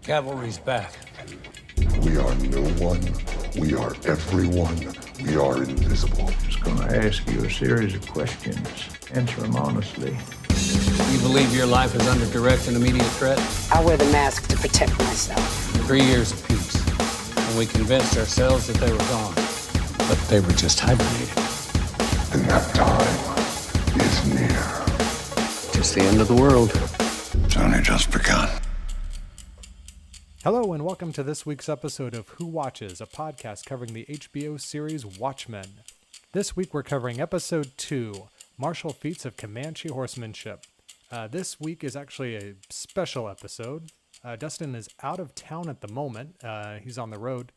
Cavalry's back. We are no one. We are everyone. We are invisible. Just gonna ask you a series of questions. Answer them honestly. You believe your life is under direct and immediate threat? I wear the mask to protect myself. 3 years of peace, and we convinced ourselves that they were gone. But they were just hibernating. And that time is near. Just the end of the world. It's only just begun. Hello and welcome to this week's episode of Who Watches, a podcast covering the HBO series Watchmen. This week we're covering episode 2, Martial Feats of Comanche Horsemanship. This week is actually a special episode. Dustin is out of town at the moment. He's on the road.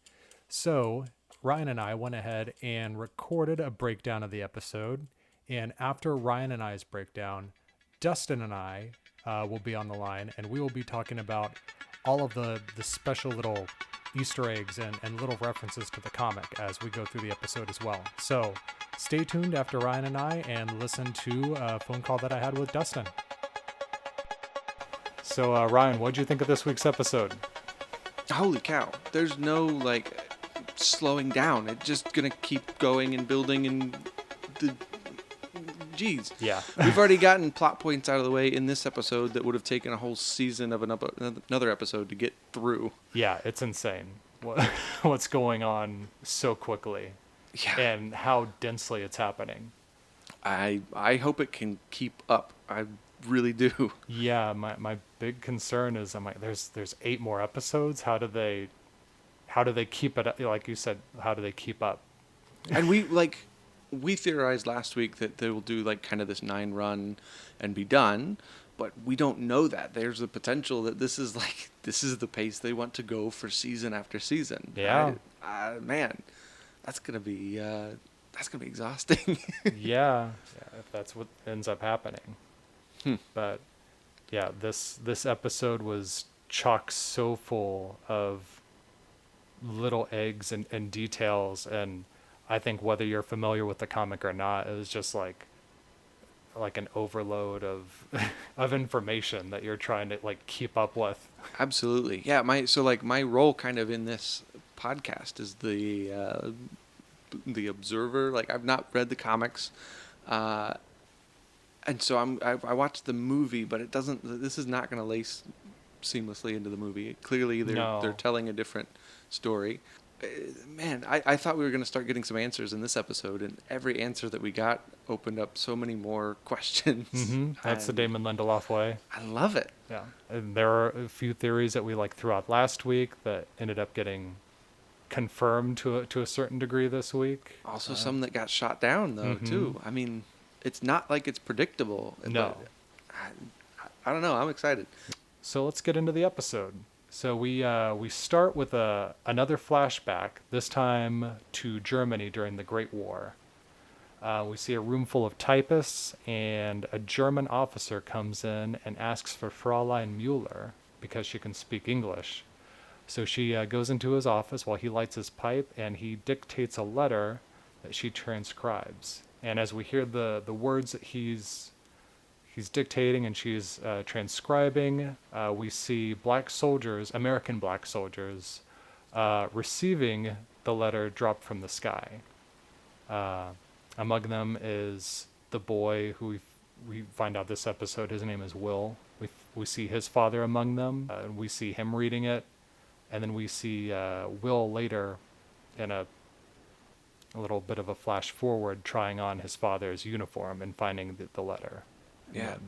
So Ryan and I went ahead and recorded a breakdown of the episode. And after Ryan and I's breakdown, Dustin and I will be on the line, and we will be talking about all of the special little Easter eggs and little references to the comic as we go through the episode as well. So stay tuned after Ryan and I and listen to a phone call that I had with Dustin. So Ryan, what'd you think of this week's episode? Holy cow. There's no slowing down. It's just gonna keep going and building and geez. Yeah. We've already gotten plot points out of the way in this episode that would have taken a whole season of another episode to get through. Yeah, it's insane what's going on so quickly. Yeah. And how densely it's happening. I hope it can keep up. I really do. Yeah, my big concern is I'm like, there's 8 more episodes. How do they keep it up? Like you said, how do they keep up? And we theorized last week that they will do kind of this 9 run and be done, but we don't know that. There's the potential that this is the pace they want to go for season after season. Yeah. Man, that's gonna be exhausting. Yeah, if that's what ends up happening. But yeah, this episode was chock so full of little eggs and details, and I think whether you're familiar with the comic or not, it was just like an overload of of information that you're trying to keep up with. Absolutely. Yeah, my role kind of in this podcast is the observer. I've not read the comics. And so I watched the movie, but this is not going to lace seamlessly into the movie. Clearly they're telling a different story. Man, I thought we were going to start getting some answers in this episode, and every answer that we got opened up so many more questions. Mm-hmm. That's the Damon Lindelof way. I love it. Yeah, and there are a few theories that we threw out last week that ended up getting confirmed to a certain degree this week. Also, some that got shot down though too. I mean, it's not like it's predictable. No, I don't know. I'm excited. So let's get into the episode. So we start with another flashback, this time to Germany during the Great War. We see a room full of typists, and a German officer comes in and asks for Fräulein Müller because she can speak English. So she goes into his office while he lights his pipe, and he dictates a letter that she transcribes. And as we hear the words that he's dictating and she's transcribing, we see American black soldiers, receiving the letter dropped from the sky. Among them is the boy who we find out this episode, his name is Will. We see his father among them, and we see him reading it, and then we see Will later in a little bit of a flash forward trying on his father's uniform and finding the letter. Yeah.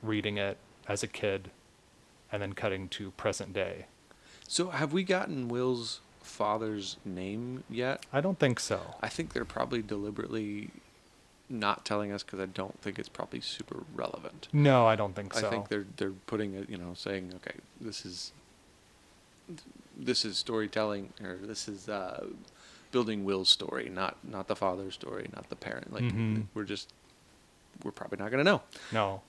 Reading it as a kid and then cutting to present day. So have we gotten Will's father's name yet? I don't think so. I think they're probably deliberately not telling us because I don't think it's probably super relevant. No, I don't think so. I think they're putting it, saying, okay, this is storytelling, or this is building Will's story, not the father's story, not the parent. We're probably not going to know. No.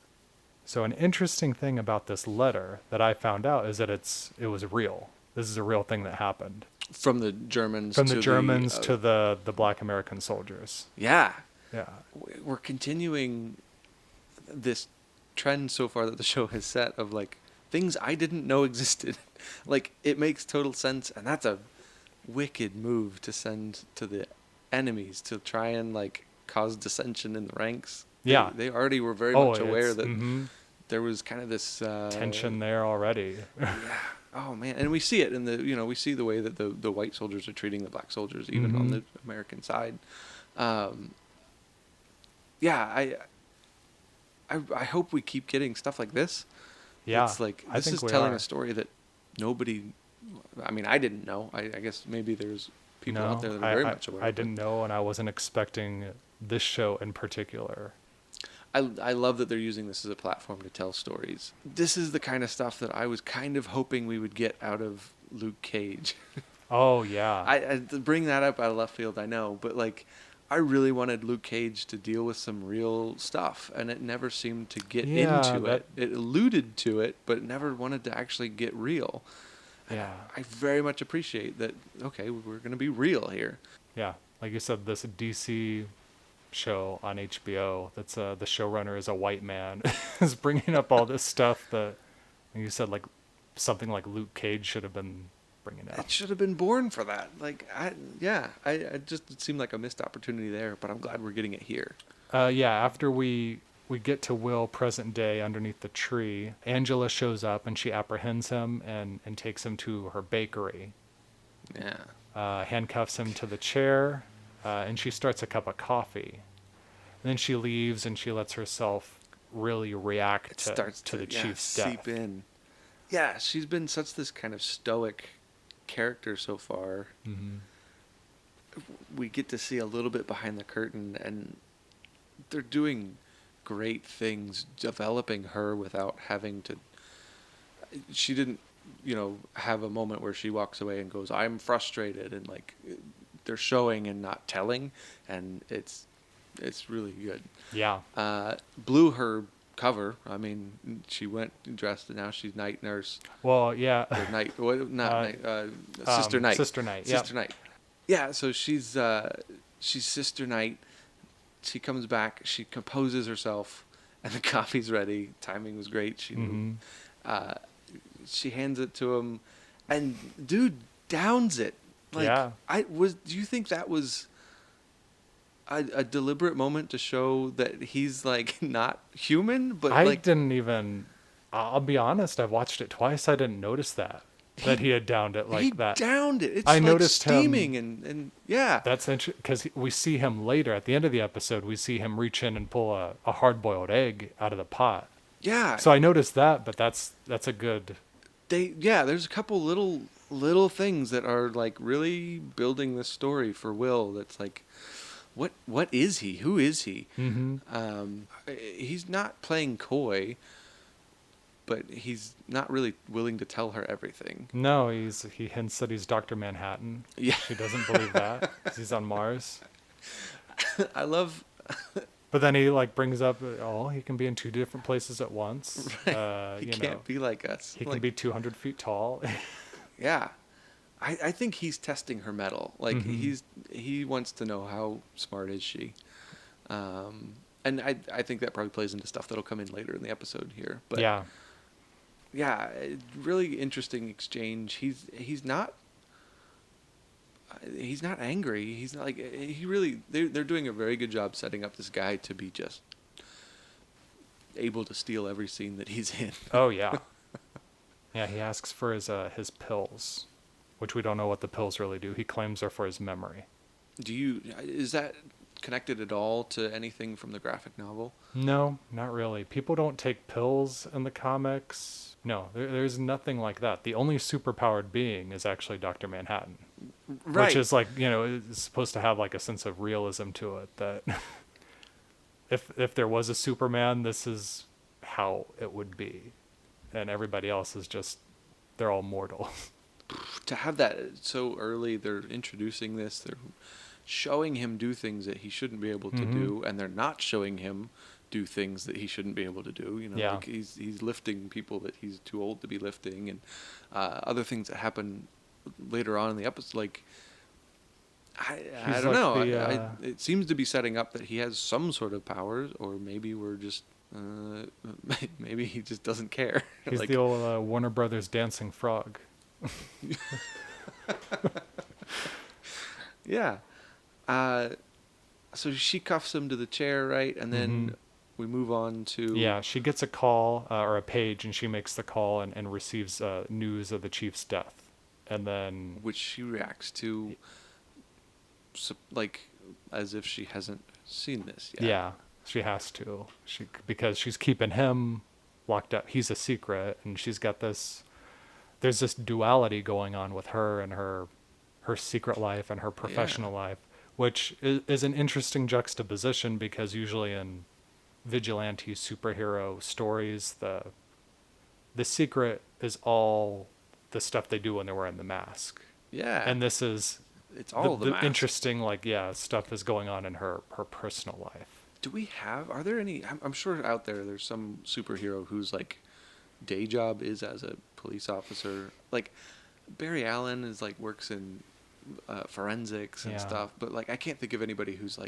So an interesting thing about this letter that I found out is that it was real. This is a real thing that happened. From the Germans to the black American soldiers. Yeah. Yeah. We're continuing this trend so far that the show has set of things I didn't know existed. Like, it makes total sense, and that's a wicked move to send to the enemies to try and like cause dissension in the ranks. Yeah, they already were very much aware that mm-hmm. there was kind of this tension there already. Yeah. Oh man, and we see it in the we see the way that the white soldiers are treating the black soldiers, even on the American side. Yeah, I hope we keep getting stuff like this. Yeah, it's like this is telling a story that nobody. I mean, I didn't know. I guess maybe there's people out there that are very much aware. I didn't know, and I wasn't expecting this show in particular. I love that they're using this as a platform to tell stories. This is the kind of stuff that I was kind of hoping we would get out of Luke Cage. Oh, yeah. I bring that up out of left field, I know, but like, I really wanted Luke Cage to deal with some real stuff, and it never seemed to get into it. It alluded to it, but it never wanted to actually get real. Yeah. I very much appreciate that, okay, we're going to be real here. Yeah. Like you said, this DC show on HBO that's the showrunner is a white man is bringing up all this stuff that, and you said, like, something like Luke Cage should have been bringing up. It should have been born for that. Like, I just, it seemed like a missed opportunity there, but I'm glad we're getting it here. Yeah, after we get to Will present day underneath the tree, Angela shows up and she apprehends him and takes him to her bakery. Yeah. Handcuffs him to the chair, and she starts a cup of coffee. And then she leaves and she lets herself really react to the chief's death. Seep in. Yeah, she's been such this kind of stoic character so far. Mm-hmm. We get to see a little bit behind the curtain, and they're doing great things developing her without having to. She didn't, have a moment where she walks away and goes, "I'm frustrated," and like they're showing and not telling, and it's really good. Yeah. Blew her cover. I mean, she went dressed, and now she's night nurse. Well, yeah. Or night, night, Sister Night. Sister Night. Sister Night. Yeah. So she's Sister Night. She comes back. She composes herself, and the coffee's ready. Timing was great. She hands it to him, and dude downs it. Like, yeah. Do you think that was a deliberate moment to show that he's like not human? But I didn't even. I'll be honest. I've watched it twice. I didn't notice that he had downed it like that. He downed it. It's I like noticed steaming him, and yeah. That's interesting because we see him later at the end of the episode. We see him reach in and pull a hard-boiled egg out of the pot. Yeah. So I noticed that, but that's a good. There's a couple little things that are like really building this story for Will. That's like, what is he? Who is he? Mm-hmm. He's not playing coy, but he's not really willing to tell her everything. No, he hints that he's Dr. Manhattan. Yeah. She doesn't believe that 'cause he's on Mars. I love. But then he like brings up, he can be in two different places at once. Right. He can't be like us. He can be 200 feet tall. Yeah. I think he's testing her mettle. Like he wants to know how smart is she. And I think that probably plays into stuff that'll come in later in the episode here. But yeah, really interesting exchange. He's not angry. He's not like they're doing a very good job setting up this guy to be just able to steal every scene that he's in. Oh yeah. Yeah, he asks for his pills, which we don't know what the pills really do. He claims they're for his memory. Is that connected at all to anything from the graphic novel? No, not really. People don't take pills in the comics. No, there's nothing like that. The only superpowered being is actually Dr. Manhattan. Right. Which is like, is supposed to have like a sense of realism to it that if there was a Superman, this is how it would be. And everybody else is they're all mortal. To have that so early, they're introducing this, they're showing him do things that he shouldn't be able to do, and they're not showing him do things that he shouldn't be able to do. Like he's lifting people that he's too old to be lifting, and other things that happen later on in the episode. Like I don't know. It seems to be setting up that he has some sort of powers, or maybe we're just Maybe he just doesn't care. He's the old Warner Brothers dancing frog. Yeah. So she cuffs him to the chair, right? And then we move on to... Yeah, she gets a call or a page, and she makes the call and receives news of the chief's death. And then... Which she reacts to, like, as if she hasn't seen this yet. Yeah, she has to. Because she's keeping him locked up. He's a secret, and she's got this... There's this duality going on with her and her secret life and her professional life, which is an interesting juxtaposition, because usually in vigilante superhero stories, the secret is all the stuff they do when they're wearing the mask. Yeah. And this is... It's all the mask. Interesting, stuff is going on in her personal life. Are there any... I'm sure out there's some superhero whose, like, day job is as a police officer. Like, Barry Allen is, like, works in forensics and stuff, but, like, I can't think of anybody whose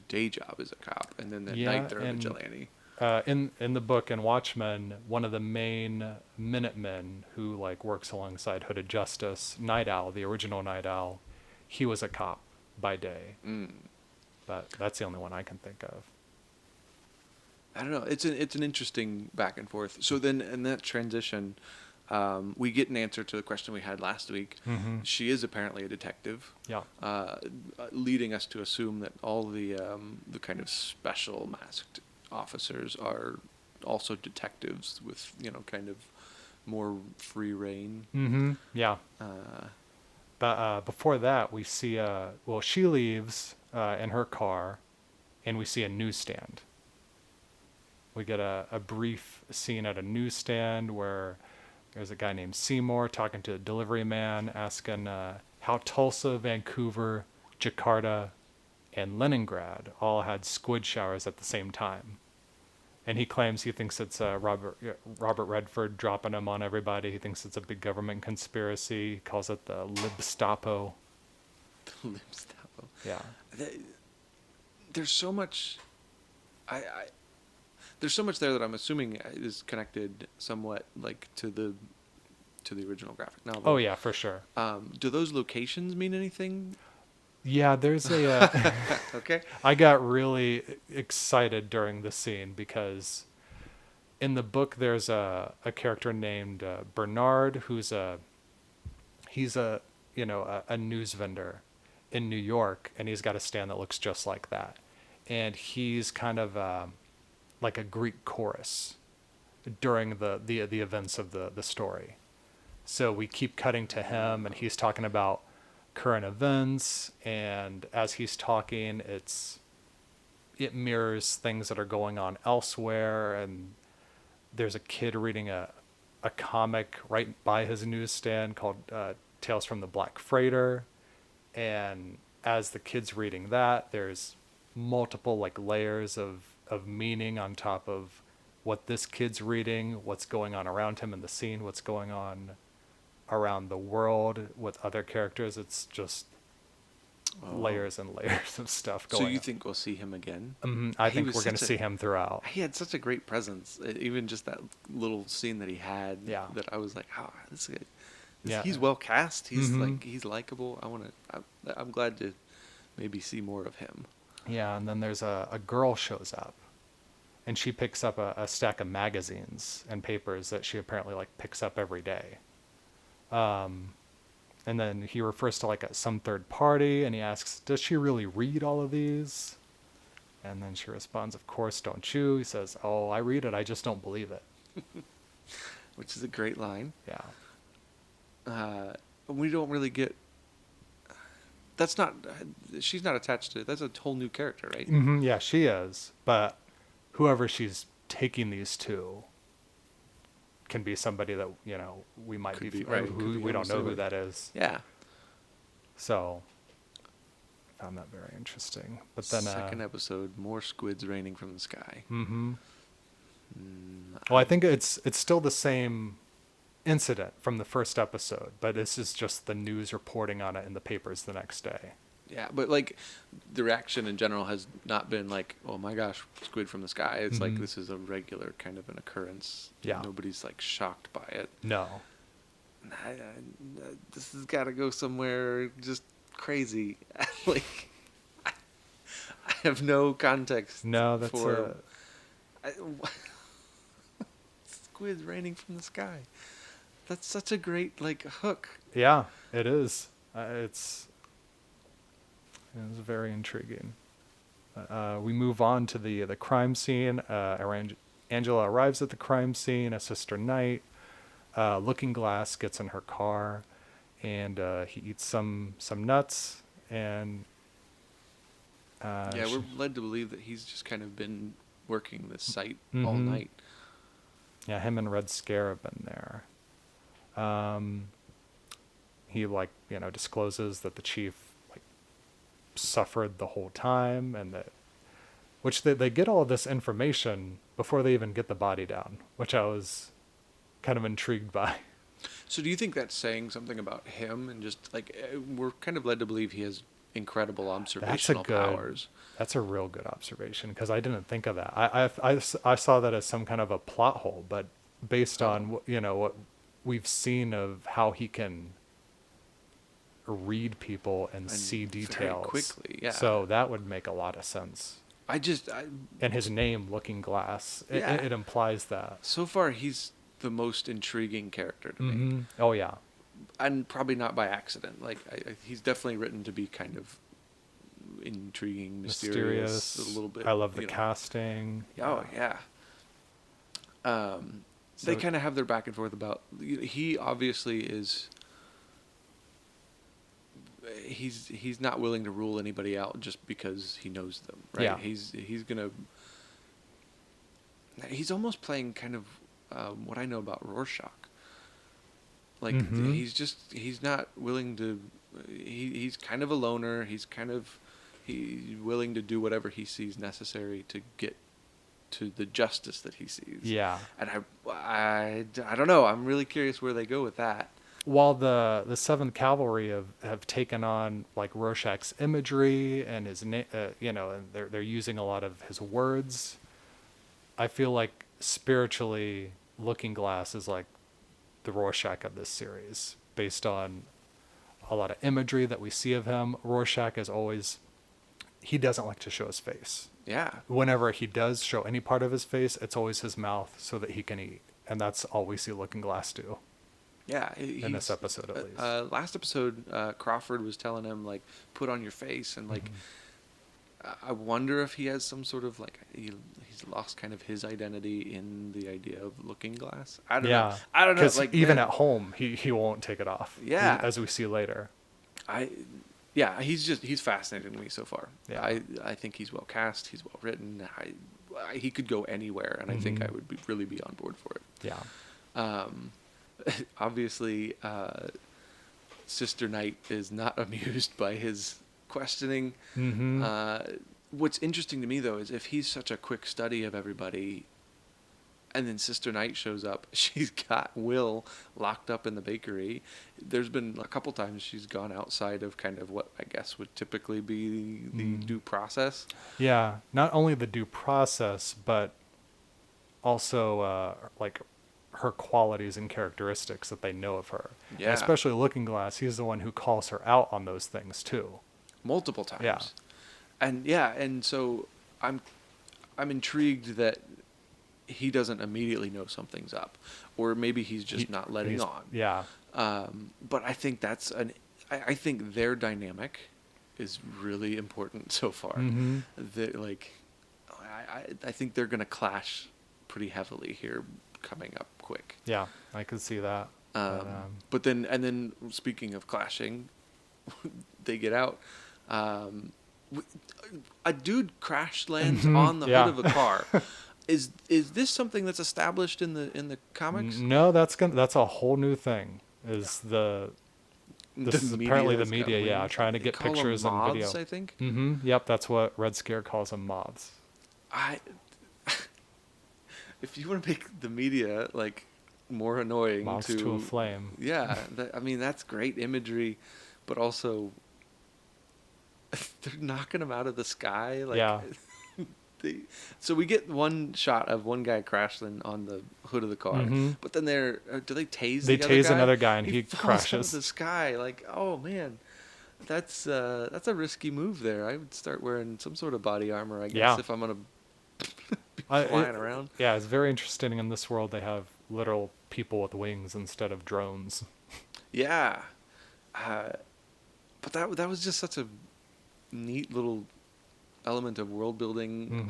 day job is a cop, and then at night they're a vigilante. In the book in Watchmen, one of the main Minutemen who, like, works alongside Hooded Justice, Night Owl, the original Night Owl, he was a cop by day. But that's the only one I can think of. I don't know. It's an interesting back and forth. So then in that transition, we get an answer to the question we had last week. She is apparently a detective. Yeah. Leading us to assume that all the kind of special masked officers are also detectives with, kind of more free reign. Yeah. But before that, we see she leaves in her car, and we see a newsstand. We get a brief scene at a newsstand where there's a guy named Seymour talking to a delivery man, asking how Tulsa, Vancouver, Jakarta, and Leningrad all had squid showers at the same time. And he claims he thinks it's Robert Redford dropping them on everybody. He thinks it's a big government conspiracy. He calls it the Libstapo. The Libstapo. Yeah. There's so much... There's so much there that I'm assuming is connected somewhat, like, to the original graphic novel. Oh, yeah, for sure. Do those locations mean anything? Yeah, there's a... Okay. I got really excited during the scene because in the book there's a character named Bernard who's he's a news vendor in New York, and he's got a stand that looks just like that. And he's kind of like a Greek chorus during the events of the story. So we keep cutting to him, and he's talking about current events, and as he's talking, it mirrors things that are going on elsewhere. And there's a kid reading a comic right by his newsstand called Tales from the Black Freighter, and as the kid's reading that, there's multiple, like, layers of meaning on top of what this kid's reading, what's going on around him in the scene, what's going on around the world with other characters. It's just layers and layers of stuff going on. So you think we'll see him again? I think we're going to see him throughout. He had such a great presence. Even just that little scene that he had, that I was like, oh, this guy, he's well cast. He's he's likable. I'm glad to maybe see more of him. Yeah, and then there's a girl shows up, and she picks up a stack of magazines and papers that she apparently, like, picks up every day. And then he refers to, like, some third party, and he asks, does she really read all of these? And then she responds, of course, don't you? He says, oh, I read it, I just don't believe it. Which is a great line. Yeah. We don't really get... she's not attached to it. That's a whole new character, right? Yeah, she is. But whoever she's taking these to can be somebody that, we might be we don't know who that is. Yeah. So I found that very interesting. But then second episode, more squids raining from the sky. Well, I think it's still the same incident from the first episode, but this is just the news reporting on it in the papers the next day. Yeah, but like the reaction in general has not been like, oh my gosh, squid from the sky. It's like this is a regular kind of an occurrence. Yeah. Nobody's like shocked by it. No. This has got to go somewhere just crazy. Like, I have no context. No, that's for squid raining from the sky. That's such a great like hook. Yeah, it is. It's very intriguing. We move on to the crime scene. Angela arrives at the crime scene. A Sister Knight, Looking Glass, gets in her car, and he eats some nuts. And we're led to believe that he's just kind of been working this site all night. Yeah, him and Red Scare have been there. He discloses that the chief suffered the whole time, and which they get all of this information before they even get the body down, which I was kind of intrigued by. So do you think that's saying something about him, and just like we're kind of led to believe he has incredible observational powers? That's a real good observation, because I didn't think of that. I saw that as some kind of a plot hole, but based on what we've seen of how he can read people and see details very quickly. Yeah. So that would make a lot of sense. And his name, Looking Glass, it implies that. So far, he's the most intriguing character to me. Oh yeah. And probably not by accident. Like he's definitely written to be kind of intriguing, mysterious, a little bit. I love the casting. Oh yeah. They kind of have their back and forth about. He obviously is. He's not willing to rule anybody out just because he knows them, right? Yeah. He's almost playing kind of what I know about Rorschach. Like he's not willing to. He's kind of a loner. He's willing to do whatever he sees necessary to get to the justice that he sees. Yeah. And I don't know. I'm really curious where they go with that. While the 7th Cavalry have taken on like Rorschach's imagery and his and they're using a lot of his words, I feel like spiritually Looking Glass is like the Rorschach of this series, based on a lot of imagery that we see of him. Rorschach is always, he doesn't like to show his face. Yeah. Whenever he does show any part of his face, it's always his mouth so that he can eat, and that's all we see Looking Glass do. Yeah, in this episode at least. Last episode, Crawford was telling him like, put on your face, and like, I wonder if he has some sort of like he's lost kind of his identity in the idea of Looking Glass. I don't know. Because like even at home, he won't take it off. Yeah, as we see later. He's fascinating to me so far. Yeah. I think he's well cast. He's well written. He could go anywhere, and I think I would really be on board for it. Yeah. Obviously, Sister Knight is not amused by his questioning. What's interesting to me, though, is if he's such a quick study of everybody, and then Sister Knight shows up, she's got Will locked up in the bakery. There's been a couple times she's gone outside of kind of what I guess would typically be the due process. Yeah, not only the due process, but also like her qualities and characteristics that they know of her. Yeah. And especially Looking Glass, he's the one who calls her out on those things too. Multiple times. Yeah. And so I'm intrigued that he doesn't immediately know something's up, or maybe he's just not letting on. Yeah. But I think I think their dynamic is really important so far. I think they're going to clash pretty heavily here coming up quick. Yeah, I could see that. But then speaking of clashing, they get out. A dude crash lands on the hood of a car. Is this something that's established in the comics? No, that's a whole new thing. This is apparently the media, trying to get pictures them moths, and video. I think. Yep, that's what Red Scare calls them, moths. If you want to make the media like more annoying, moths to a flame. Yeah, that's great imagery, but also they're knocking him out of the sky. Like, Yeah. So we get one shot of one guy crashing on the hood of the car, but then do they tase? They the tase other guy? another guy and he falls crashes out of the sky. Like, oh man, that's a risky move there. I would start wearing some sort of body armor, I guess, if I'm gonna be flying around. Yeah, it's very interesting. In this world, they have literal people with wings instead of drones. Yeah, but that was just such a neat little element of world building.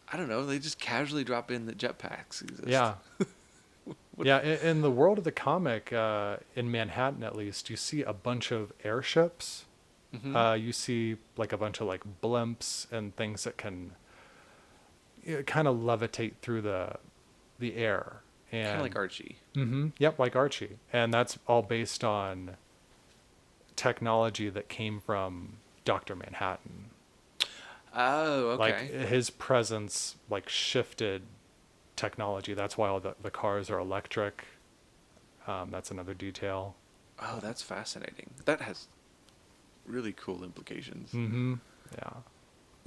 I don't know. They just casually drop in that jetpacks exist. Yeah. Yeah, in the world of the comic, in Manhattan at least, you see a bunch of airships. You see like a bunch of like blimps and things that can kind of levitate through the air. And Kind of like Archie. Yep, like Archie. And that's all based on technology that came from Dr. Manhattan. Oh, okay. Like his presence like shifted technology. That's why all the cars are electric. That's another detail. Oh, that's fascinating. That has really cool implications. Yeah.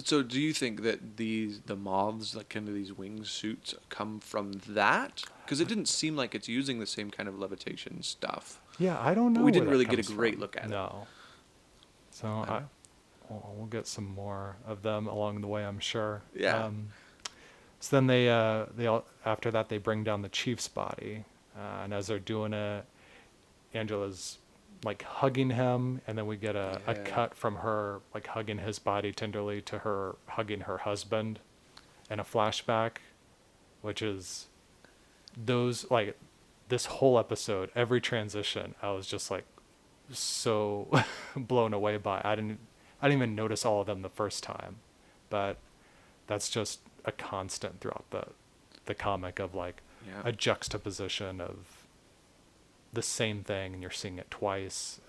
So do you think that the moths, like kind of these wing suits, come from that? Because it didn't seem like it's using the same kind of levitation stuff. Yeah, I don't know. But we where didn't that really get a comes great from. look at it. No. So we'll get some more of them along the way, I'm sure. Yeah. So then they all, after that, they bring down the chief's body, and as they're doing it, Angela's like hugging him, and then we get a cut from her like hugging his body tenderly to her hugging her husband, and a flashback, which is those like this whole episode, every transition, I was just like so blown away by. I didn't even notice all of them the first time, but that's just a constant throughout the comic of like a juxtaposition of the same thing, and you're seeing it twice.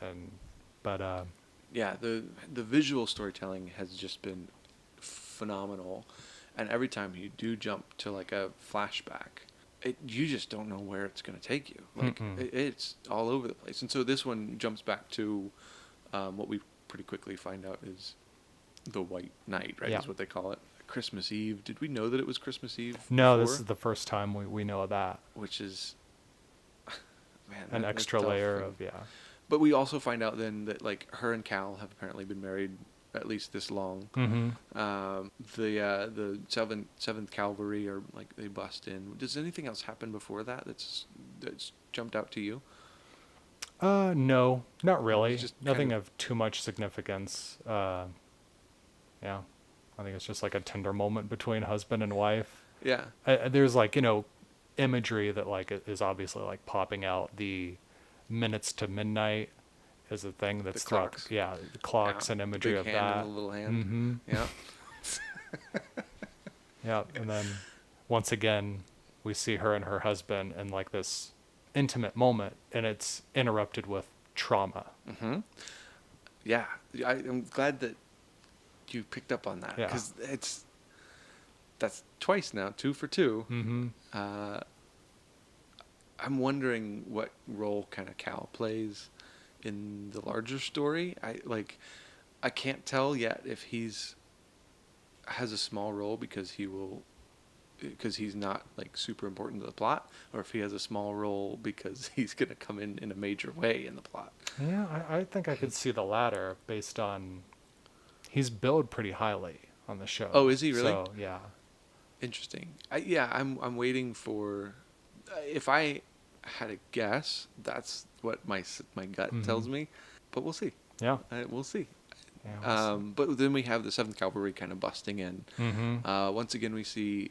But the visual storytelling has just been phenomenal, and every time you do jump to like a flashback, you just don't know where it's going to take you. Like it's all over the place. And so this one jumps back to what we pretty quickly find out is the White Night, right? Is what they call it. Christmas Eve. Did we know that it was Christmas Eve? No, before? This is the first time we know of that. Which is, man, an extra layer of But we also find out then that like her and Cal have apparently been married at least this long. The Seventh Cavalry are like they bust in. Does anything else happen before that that's jumped out to you? No, not really. Just nothing of too much significance. Yeah, I think it's just like a tender moment between husband and wife. Yeah. There's like imagery that like is obviously like popping out. The minutes to midnight is a thing that's the clocks. The clocks and imagery Big of hand that. and a little hand. Yeah. Yeah, and then once again we see her and her husband in like this intimate moment, and it's interrupted with trauma. Yeah, I'm glad that you picked up on that, because that's twice now, 2 for 2. I'm wondering what role kind of Cal plays in the larger story. I can't tell yet if has a small role because he's not like super important to the plot, or if he has a small role because he's going to come in a major way in the plot. Yeah, I think I could see the latter based on he's billed pretty highly on the show. Oh, is he really? So, yeah. Interesting. I'm waiting for. If I had a guess, that's what my gut tells me, but we'll see. Yeah, we'll see. Yeah, but then we have the 7th Cavalry kind of busting in. Once again, we see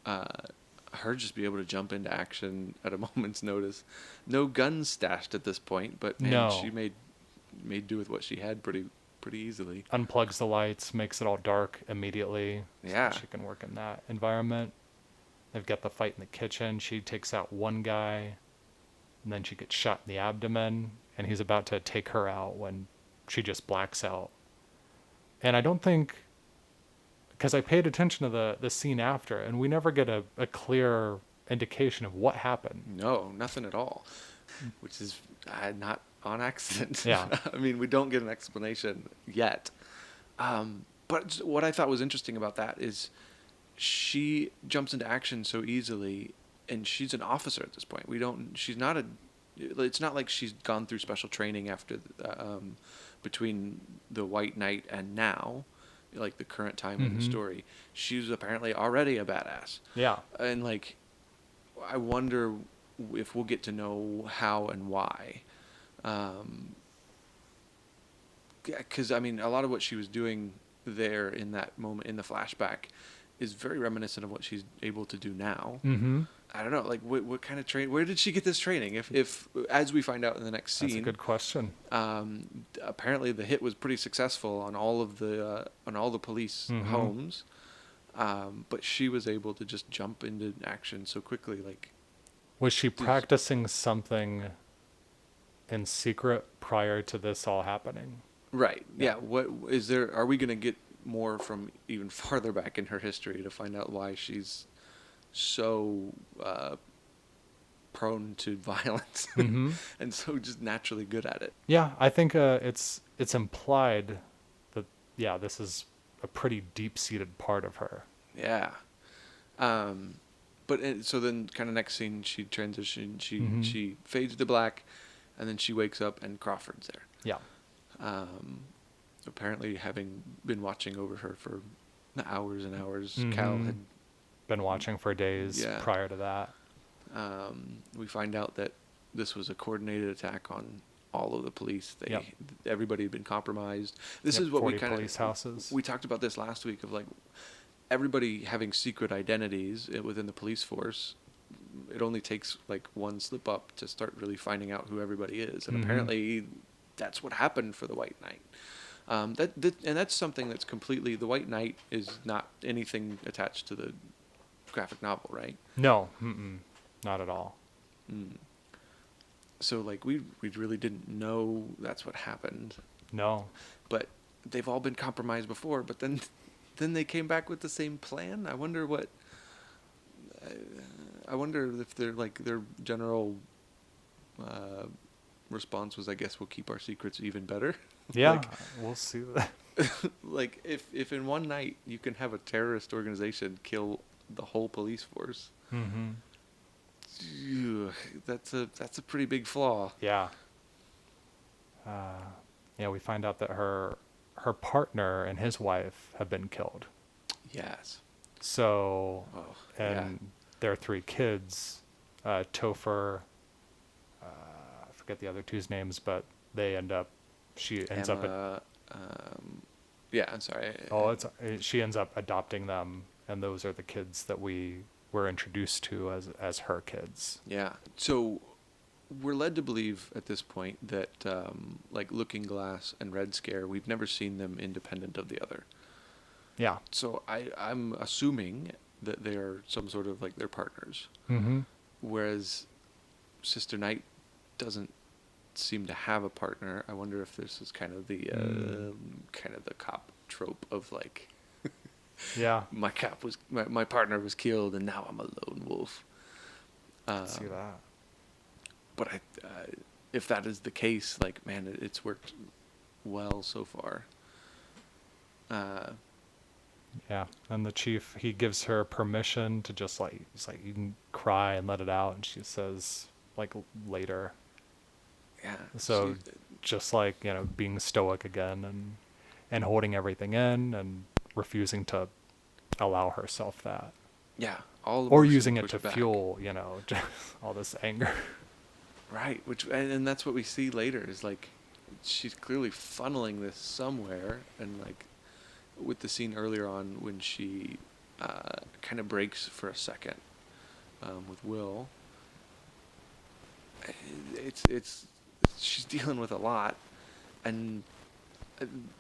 her just be able to jump into action at a moment's notice. No guns stashed at this point, but man, she made do with what she had pretty easily. Unplugs the lights, makes it all dark immediately. Yeah. So she can work in that environment. They've got the fight in the kitchen. She takes out one guy, and then she gets shot in the abdomen, and he's about to take her out when she just blacks out. And I don't think, because I paid attention to the scene after, and we never get a clear indication of what happened. No, nothing at all, which is not on accident. Yeah. I mean, we don't get an explanation yet. But what I thought was interesting about that is she jumps into action so easily, and she's an officer at this point. It's not like she's gone through special training after, between the White Knight and now, like the current time in the story. She's apparently already a badass. Yeah. And like, I wonder if we'll get to know how and why. Because, I mean, a lot of what she was doing there in that moment in the flashback is very reminiscent of what she's able to do now. Mm-hmm. I don't know, like what kind of training? Where did she get this training? If as we find out in the next scene, That's a good question. Apparently the hit was pretty successful on all the police homes, but she was able to just jump into action so quickly. Like, Was she practicing something in secret prior to this all happening? Right. Yeah. What is there? Are we going to get more from even farther back in her history to find out why she's so prone to violence and so just naturally good at it? Yeah, I think it's implied that this is a pretty deep-seated part of her. Yeah. So then, kind of next scene, she transitions. She fades to black, and then she wakes up, and Crawford's there. Yeah. Apparently, having been watching over her for hours and hours, Cal had been watching for days prior to that. We find out that this was a coordinated attack on all of the police. Everybody had been compromised. This is what we kind of police houses. We talked about this last week of like everybody having secret identities within the police force. It only takes like one slip up to start really finding out who everybody is, and apparently that's what happened for the White Knight. And that's something that's completely, the White Knight is not anything attached to the graphic novel, right? No, not at all. So like we really didn't know that's what happened. No, but they've all been compromised before. But then they came back with the same plan. I wonder if their general response was, I guess we'll keep our secrets even better. Yeah, we'll see that. Like if in one night you can have a terrorist organization kill the whole police force, that's a pretty big flaw. Yeah. We find out that her partner and his wife have been killed. Yes. So, their 3 kids, Topher, I forget the other 2's names, but she ends up. I'm sorry. She ends up adopting them, and those are the kids that we were introduced to as her kids. Yeah. So we're led to believe at this point that like Looking Glass and Red Scare, we've never seen them independent of the other. Yeah. So I'm assuming that they're some sort of like their partners. Whereas Sister Knight doesn't seem to have a partner. I wonder if this is kind of the cop trope of like, my partner was killed and now I'm a lone wolf. See that. But if that is the case, like, man, it's worked well so far. And the chief, he gives her permission to just he's like, you can cry and let it out, and she says like later. Yeah. So just like, being stoic again and holding everything in and refusing to allow herself that. Yeah. Or using it to fuel, all this anger. Right. And that's what we see later is like, she's clearly funneling this somewhere. And like with the scene earlier on when she kind of breaks for a second with Will, she's dealing with a lot, and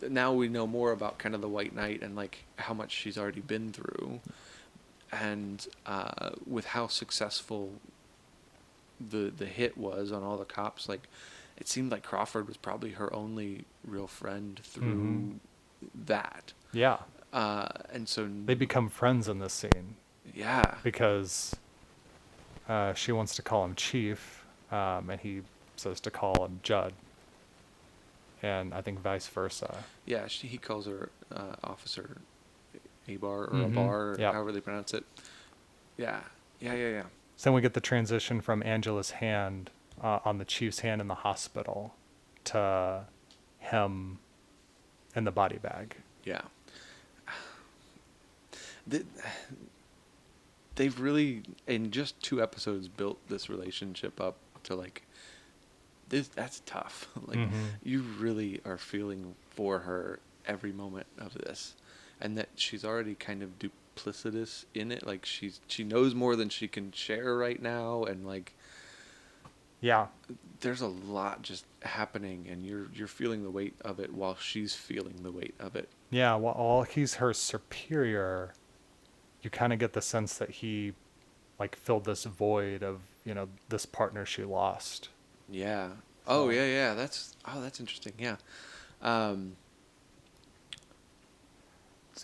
now we know more about kind of the White Knight and like how much she's already been through, and with how successful the hit was on all the cops. Like, it seemed like Crawford was probably her only real friend through that. Yeah. And so they become friends in this scene. Yeah. Because she wants to call him Chief, and he says to call him Judd. And I think vice versa. Yeah, he calls her Officer Abar or Abar, or however they pronounce it. Yeah. So then we get the transition from Angela's hand on the chief's hand in the hospital to him in the body bag. Yeah. They've really, in just 2 episodes, built this relationship up to like, that's tough. Like, you really are feeling for her every moment of this, and that she's already kind of duplicitous in it. Like, she knows more than she can share right now, and like, yeah, there's a lot just happening, and you're feeling the weight of it while she's feeling the weight of it. Yeah, while he's her superior, you kind of get the sense that he like filled this void of, this partner she lost. Yeah. Oh, yeah. That's interesting. Yeah. So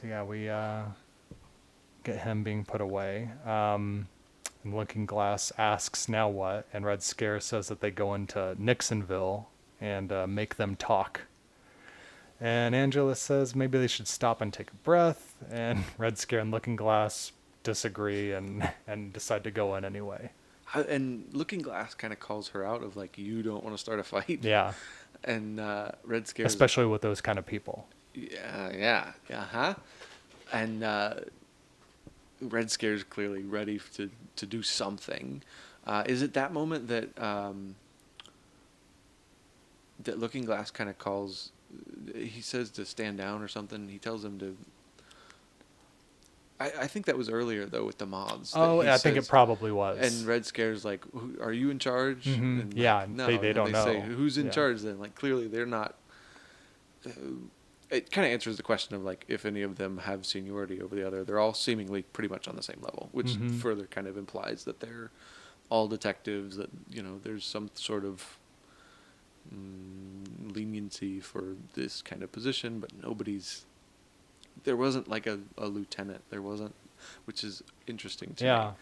yeah, we get him being put away. And Looking Glass asks, now what? And Red Scare says that they go into Nixonville and make them talk. And Angela says maybe they should stop and take a breath. And Red Scare and Looking Glass disagree and decide to go in anyway. And Looking Glass kind of calls her out of like, you don't want to start a fight. Yeah. And Red Scare, especially with those kind of people. Yeah. And Red Scare's clearly ready to do something. Is it that moment that that Looking Glass kind of calls? He says to stand down or something. He tells him to. I think that was earlier though with the moths. Oh, I think it probably was. And Red Scare's like, "Are you in charge?" Mm-hmm. And yeah, like, no. They don't know. Say, who's in charge then? Like, clearly they're not. It kind of answers the question of like if any of them have seniority over the other. They're all seemingly pretty much on the same level, which further kind of implies that they're all detectives. That there's some sort of leniency for this kind of position, but there wasn't like a lieutenant. There wasn't, which is interesting to me. Yeah,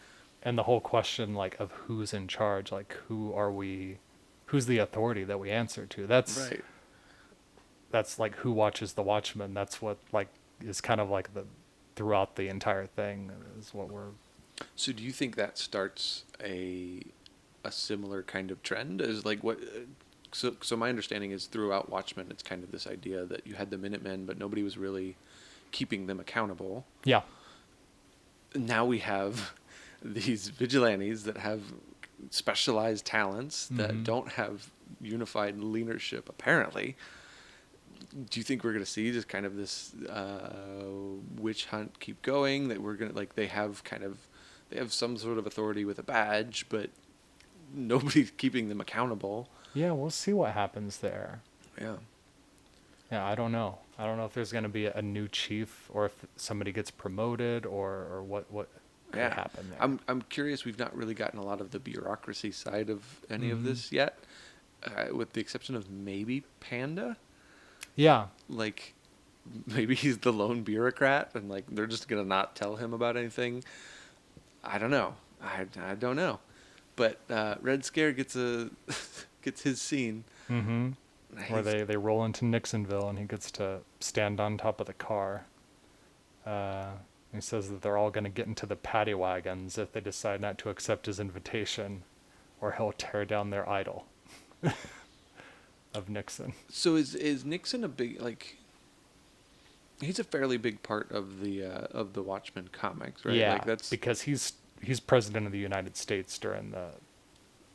and the whole question like of who's in charge, like who's the authority that we answer to? That's right. That's like who watches the Watchmen. That's what like is kind of like the throughout the entire thing is what we're. So do you think that starts a similar kind of trend as like what? So my understanding is throughout Watchmen, it's kind of this idea that you had the Minutemen, but nobody was really keeping them accountable. Yeah. Now we have these vigilantes that have specialized talents that don't have unified leadership, apparently. Do you think we're going to see just kind of this witch hunt keep going? That we're going to, like, they have some sort of authority with a badge, but nobody's keeping them accountable. Yeah, we'll see what happens there. Yeah. Yeah, I don't know. I don't know if there's going to be a new chief or if somebody gets promoted or what could happen there. I'm curious. We've not really gotten a lot of the bureaucracy side of any of this yet, with the exception of maybe Panda. Yeah. Like, maybe he's the lone bureaucrat and like they're just going to not tell him about anything. I don't know. I don't know. But Red Scare gets his scene. Mm-hmm. Where they roll into Nixonville and he gets to stand on top of the car. He says that they're all going to get into the paddy wagons if they decide not to accept his invitation, or he'll tear down their idol of Nixon. So is Nixon a big, like, he's a fairly big part of the Watchmen comics, right? Yeah, like that's because he's president of the United States during the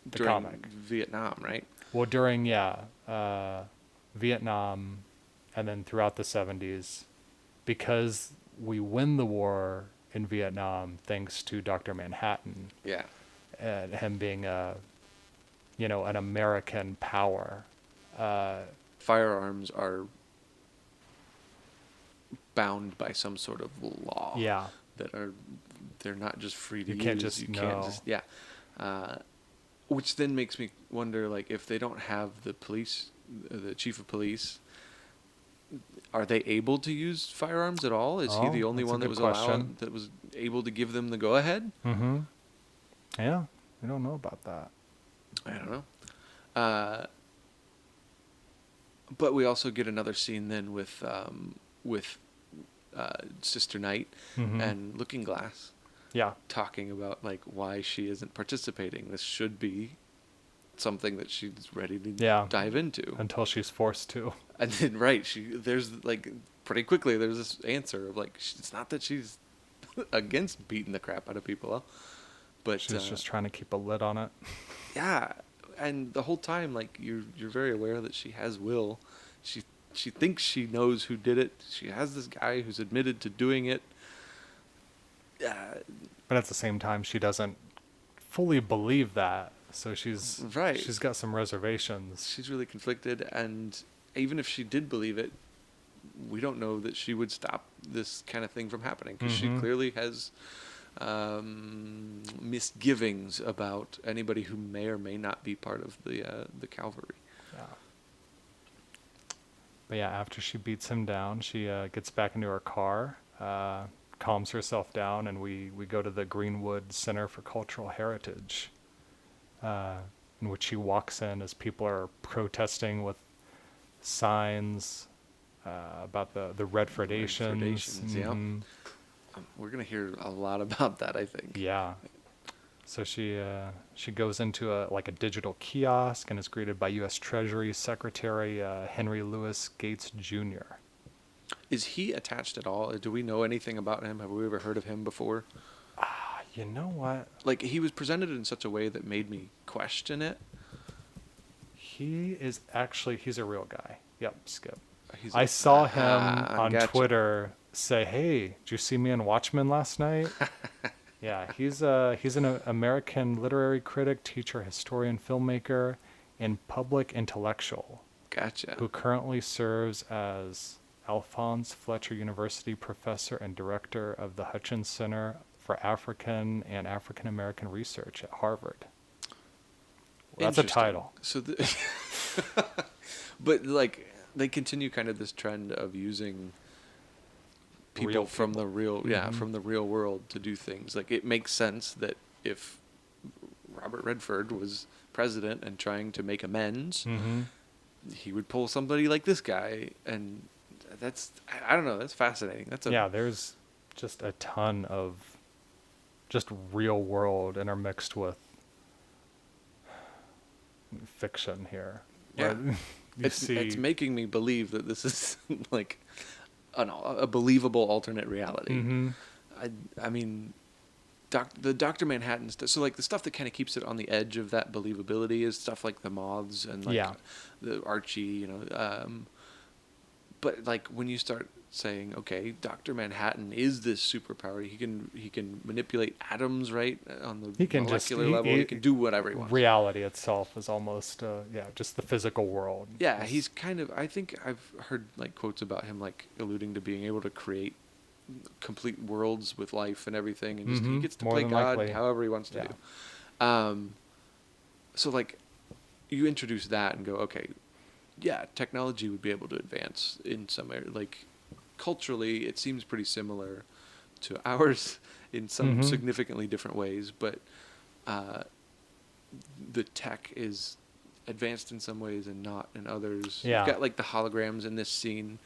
during comic. Vietnam, right? Well, during Vietnam, and then throughout the 70s, because we win the war in Vietnam thanks to Dr. Manhattan. Yeah. And him being an American power. Firearms are bound by some sort of law. Yeah. They're not just free to use. Can't just which then makes me wonder, like, if they don't have the police, the chief of police, are they able to use firearms at all? Is he the only one that was allowed, that was able to give them the go-ahead? Mm-hmm. Yeah, we don't know about that. I don't know. But we also get another scene then with Sister Knight and Looking Glass. Yeah. Talking about like why she isn't participating. This should be something that she's ready to dive into. Until she's forced to. And then there's like pretty quickly there's this answer of like it's not that she's against beating the crap out of people, but she's just trying to keep a lid on it. Yeah. And the whole time, like you're very aware that she has will. She thinks she knows who did it. She has this guy who's admitted to doing it. But at the same time, she doesn't fully believe that. So she's got some reservations. She's really conflicted, and even if she did believe it, we don't know that she would stop this kind of thing from happening because she clearly has misgivings about anybody who may or may not be part of the cavalry. Yeah. But yeah, after she beats him down, she gets back into her car, calms herself down, and we go to the Greenwood Center for Cultural Heritage, in which she walks in as people are protesting with signs about the Redfordations. Yeah. We're going to hear a lot about that, I think. Yeah. So she goes into a digital kiosk and is greeted by U.S. Treasury Secretary Henry Louis Gates Jr. Is he attached at all? Do we know anything about him? Have we ever heard of him before? You know what? Like, he was presented in such a way that made me question it. He's a real guy. Yep, Skip. I saw him on Twitter say, "Hey, did you see me in Watchmen last night?" Yeah, he's an American literary critic, teacher, historian, filmmaker, and public intellectual. Gotcha. Who currently serves as Alphonse Fletcher University professor and director of the Hutchins Center for African and African American Research at Harvard. Well, that's a title. So, but like they continue kind of this trend of using people from the real, from the real world to do things. Like it makes sense that if Robert Redford was president and trying to make amends, he would pull somebody like this guy, and I don't know, that's fascinating. There's just a ton of just real world intermixed with fiction here. Yeah. It's making me believe that this is like a believable alternate reality. I mean, the Dr. Manhattan stuff. So like the stuff that kind of keeps it on the edge of that believability is stuff like the moths and like the Archie, but like when you start saying, okay, Dr. Manhattan is this superpower. He can manipulate atoms, right, on the molecular level. He can do whatever he wants. Reality itself is almost just the physical world. Yeah, he's kind of. I think I've heard like quotes about him like alluding to being able to create complete worlds with life and everything, and just he gets to play God however he wants to do. So like, you introduce that and go, okay, yeah, technology would be able to advance in some area. Like culturally, it seems pretty similar to ours in some significantly different ways, but the tech is advanced in some ways and not in others. Yeah. You've got like the holograms in this scene,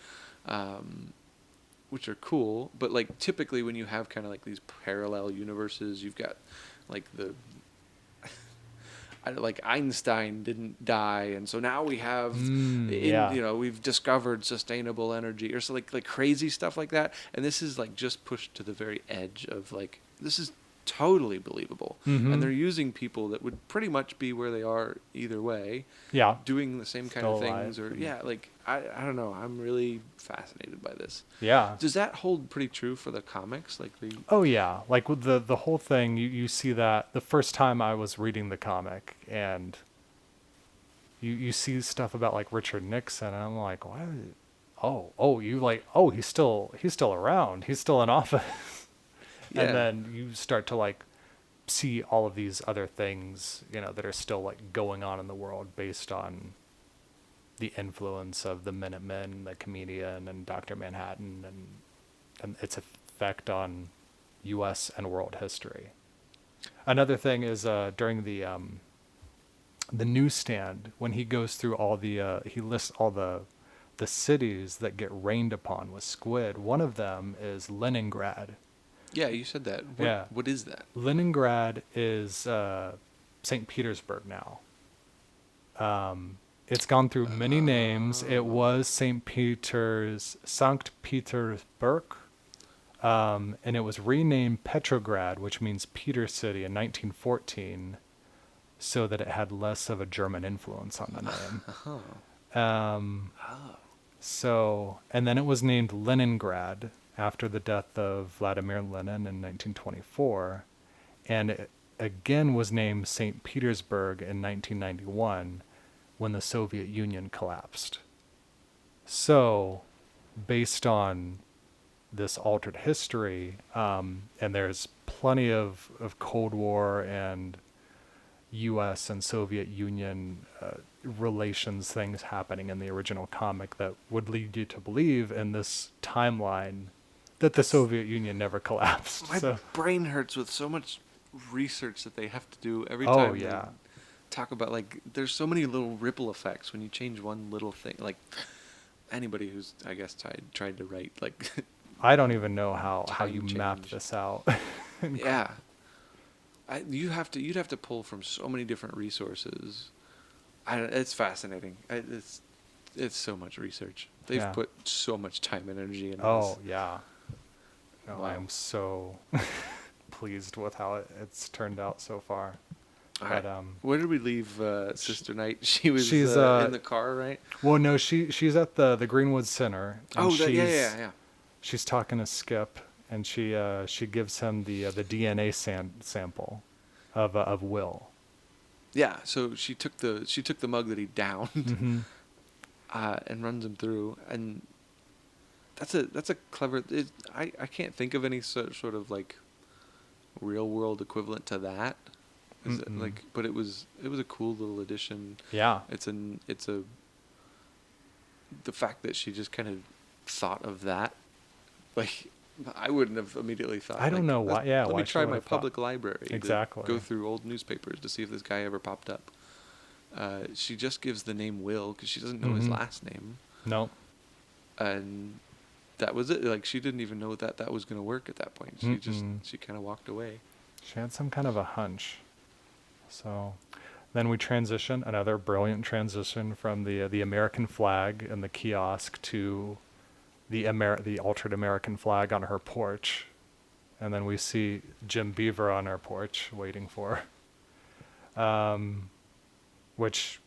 which are cool, but like typically when you have kind of like these parallel universes, you've got like like Einstein didn't die, and so now we have, we've discovered sustainable energy, or so like crazy stuff like that. And this is like just pushed to the very edge of like this is totally believable, and they're using people that would pretty much be where they are either way, doing the same kind of things, or like I don't know. I'm really fascinated by this. Yeah. Does that hold pretty true for the comics? Like Oh yeah, like with the whole thing, you see that the first time I was reading the comic, and you see stuff about like Richard Nixon, and I'm like, why? He's still around. He's still in office. Yeah. And then you start to like see all of these other things, that are still like going on in the world based on the influence of the Minutemen, the Comedian, and Dr. Manhattan, and its effect on U.S. and world history. Another thing is during the the newsstand, when he goes through all the he lists all the cities that get rained upon with squid. One of them is Leningrad. Yeah, you said that. What is that? Leningrad is St. Petersburg now. It's gone through many names. It was Sankt Petersburg, and it was renamed Petrograd, which means Peter City, in 1914, so that it had less of a German influence on the name. So, and then it was named Leningrad after the death of Vladimir Lenin in 1924, and it again was named St. Petersburg in 1991 when the Soviet Union collapsed. So, based on this altered history, and there's plenty of Cold War and U.S. and Soviet Union relations things happening in the original comic that would lead you to believe in this timeline that the Soviet Union never collapsed. My brain hurts with so much research that they have to do every time they talk about, like, there's so many little ripple effects when you change one little thing. Like, anybody who's, I guess, tried to write, like... I don't even know how you map this out. Yeah. You'd have to pull from so many different resources. It's fascinating. It's so much research. They've put so much time and energy into this. Oh, yeah. No, Wow. I'm so pleased with how it's turned out so far. All But, right. Where did we leave Sister Knight? She's in the car, right? Well, no, she's at the Greenwood Center. And yeah. She's talking to Skip, and she gives him the DNA sample of Will. Yeah. So she took the mug that he downed, Mm-hmm. and runs him through, and that's a clever. I can't think of any sort of like real world equivalent to that. But it was a cool little addition. Yeah. It's the fact that she just kind of thought of that. Like, I wouldn't have immediately thought. I don't know why. Yeah. Let why me try she my would've public thought. library. Exactly. To go through old newspapers to see if this guy ever popped up. She just gives the name Will because she doesn't know his last name. No. And that was it. Like, she didn't even know that was going to work at that point. She kind of walked away. She had some kind of a hunch. So then we transition, another brilliant transition from the American flag and the kiosk to the altered American flag on her porch. And then we see Jim Beaver on her porch waiting for her. Which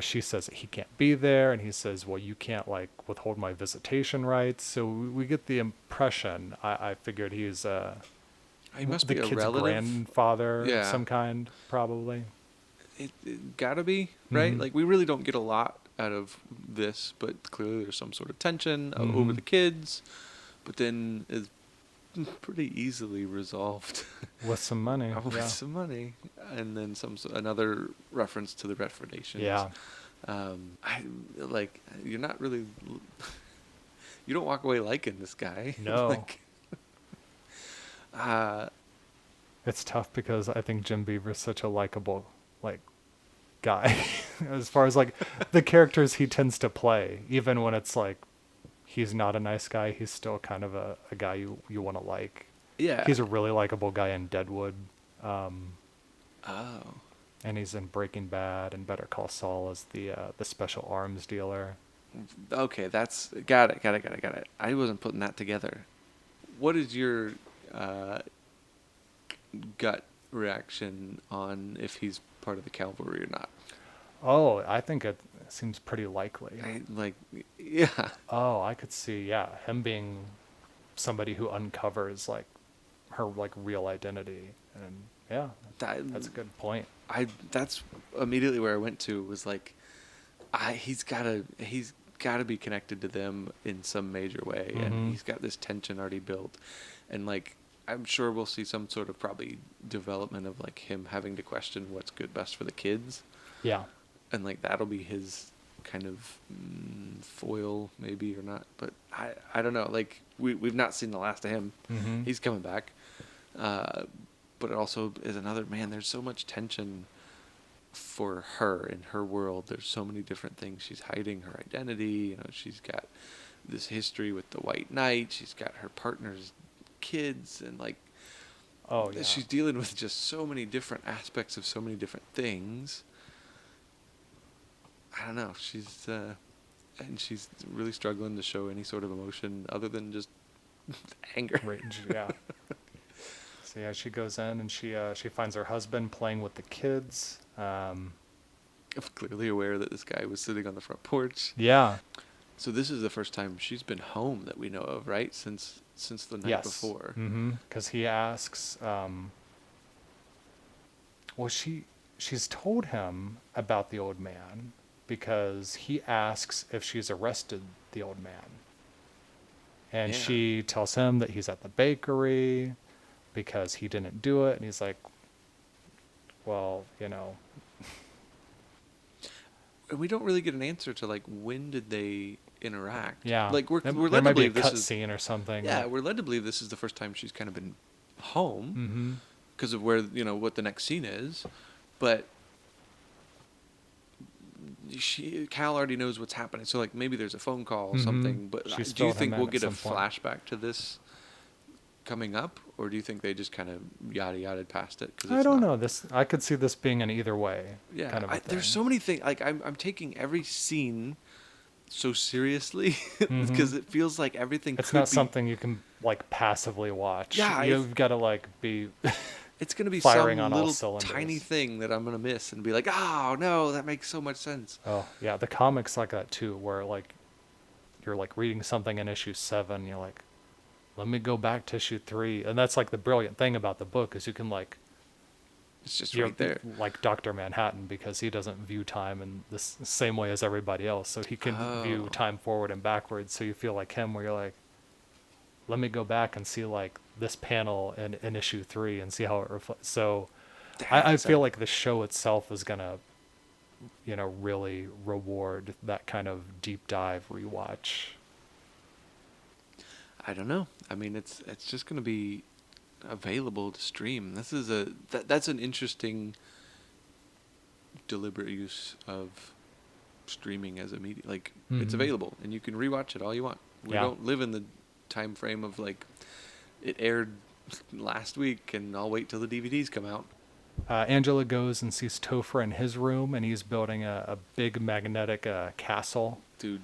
she says that he can't be there, and he says, well, you can't, like, withhold my visitation rights. So we get the impression, I figured he's He must the be a kid's relative. grandfather of Yeah. some kind, probably. It gotta be, right? Mhm. Like, we really don't get a lot out of this, but clearly there's some sort of tension over the kids, but then it's pretty easily resolved. With some money. With some money. And then another reference to the reformations. Yeah. You're not really... You don't walk away liking this guy. No. It's tough because I think Jim Beaver's such a likable, like, guy. As far as, like, the characters he tends to play, even when it's like he's not a nice guy, he's still kind of a guy you want to like. Yeah. He's a really likable guy in Deadwood. Oh. And he's in Breaking Bad and Better Call Saul as the special arms dealer. Okay, that's... Got it. I wasn't putting that together. What is your gut reaction on if he's part of the cavalry or not? Oh, I think it seems pretty likely. Yeah. Oh, I could see, him being somebody who uncovers, like, her, like, real identity. And that's a good point. That's immediately where I went to, was like, he's gotta be connected to them in some major way, and he's got this tension already built, and, like, I'm sure we'll see some sort of probably development of, like, him having to question what's best for the kids. Yeah. And, like, that'll be his kind of foil, maybe, or not. But I don't know. Like, we've not seen the last of him. Mm-hmm. He's coming back. But it also is another, man, there's so much tension for her in her world, there's so many different things. She's hiding her identity. You know, she's got this history with the White Knight. She's got her partner's kids, and like, oh yeah, she's dealing with just so many different aspects of so many different things. I don't know. She's and she's really struggling to show any sort of emotion other than just anger. Rage, yeah. So yeah, she goes in and she finds her husband playing with the kids. I'm clearly aware that this guy was sitting on the front porch. Yeah. So this is the first time she's been home that we know of, right? Since the night before. Mm-hmm. Because he asks, well, she's told him about the old man because he asks if she's arrested the old man. And she tells him that he's at the bakery because he didn't do it. And he's like, well, you know. And we don't really get an answer to, like, when did they interact? Yeah. Like, we're there led might to believe be a this cut scene or something. Yeah, we're led to believe this is the first time she's kind of been home because of where, you know, what the next scene is. But Cal already knows what's happening. So, like, maybe there's a phone call or something. But do you think we'll get a flashback to this coming up? Or do you think they just kind of yada-yada'd past it? I don't know. I could see this being an either way. Yeah, kind of there's so many things. Like, I'm taking every scene so seriously because it feels like everything it's could not be something you can, like, passively watch. Yeah, you've got to, like, be it's going to be firing some on all little cylinders. tiny thing that I'm going to miss and be like, oh, no, that makes so much sense. Oh, yeah, the comic's like that, too, where, like, you're, like, reading something in issue 7, you're like, let me go back to issue 3. And that's, like, the brilliant thing about the book is you can, like, it's just right there. Like Dr. Manhattan, because he doesn't view time in the same way as everybody else. So he can view time forward and backwards. So you feel like him, where you're like, let me go back and see, like, this panel in issue 3 and see how it reflects. So I feel like the show itself is going to, you know, really reward that kind of deep dive rewatch. I don't know. I mean, it's just going to be available to stream. This is that's an interesting deliberate use of streaming as a media. Like, it's available and you can rewatch it all you want. We don't live in the time frame of, like, it aired last week and I'll wait till the DVDs come out. Angela goes and sees Topher in his room, and he's building a big magnetic castle. Dude,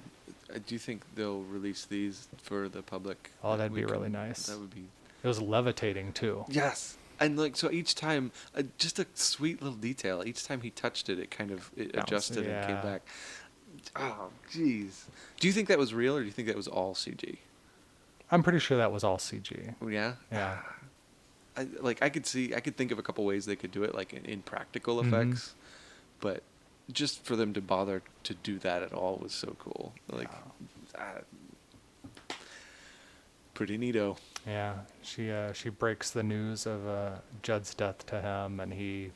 do you think they'll release these for the public? Oh, that'd be really nice. That would be. It was levitating too. Yes, and, like, so each time, just a sweet little detail. Each time he touched it, it adjusted and came back. Oh, jeez. Do you think that was real, or do you think that was all CG? I'm pretty sure that was all CG. Yeah. Yeah. I could think of a couple ways they could do it, like in practical effects, but just for them to bother to do that at all was so cool. Like, pretty neato. Yeah, she breaks the news of Judd's death to him, and he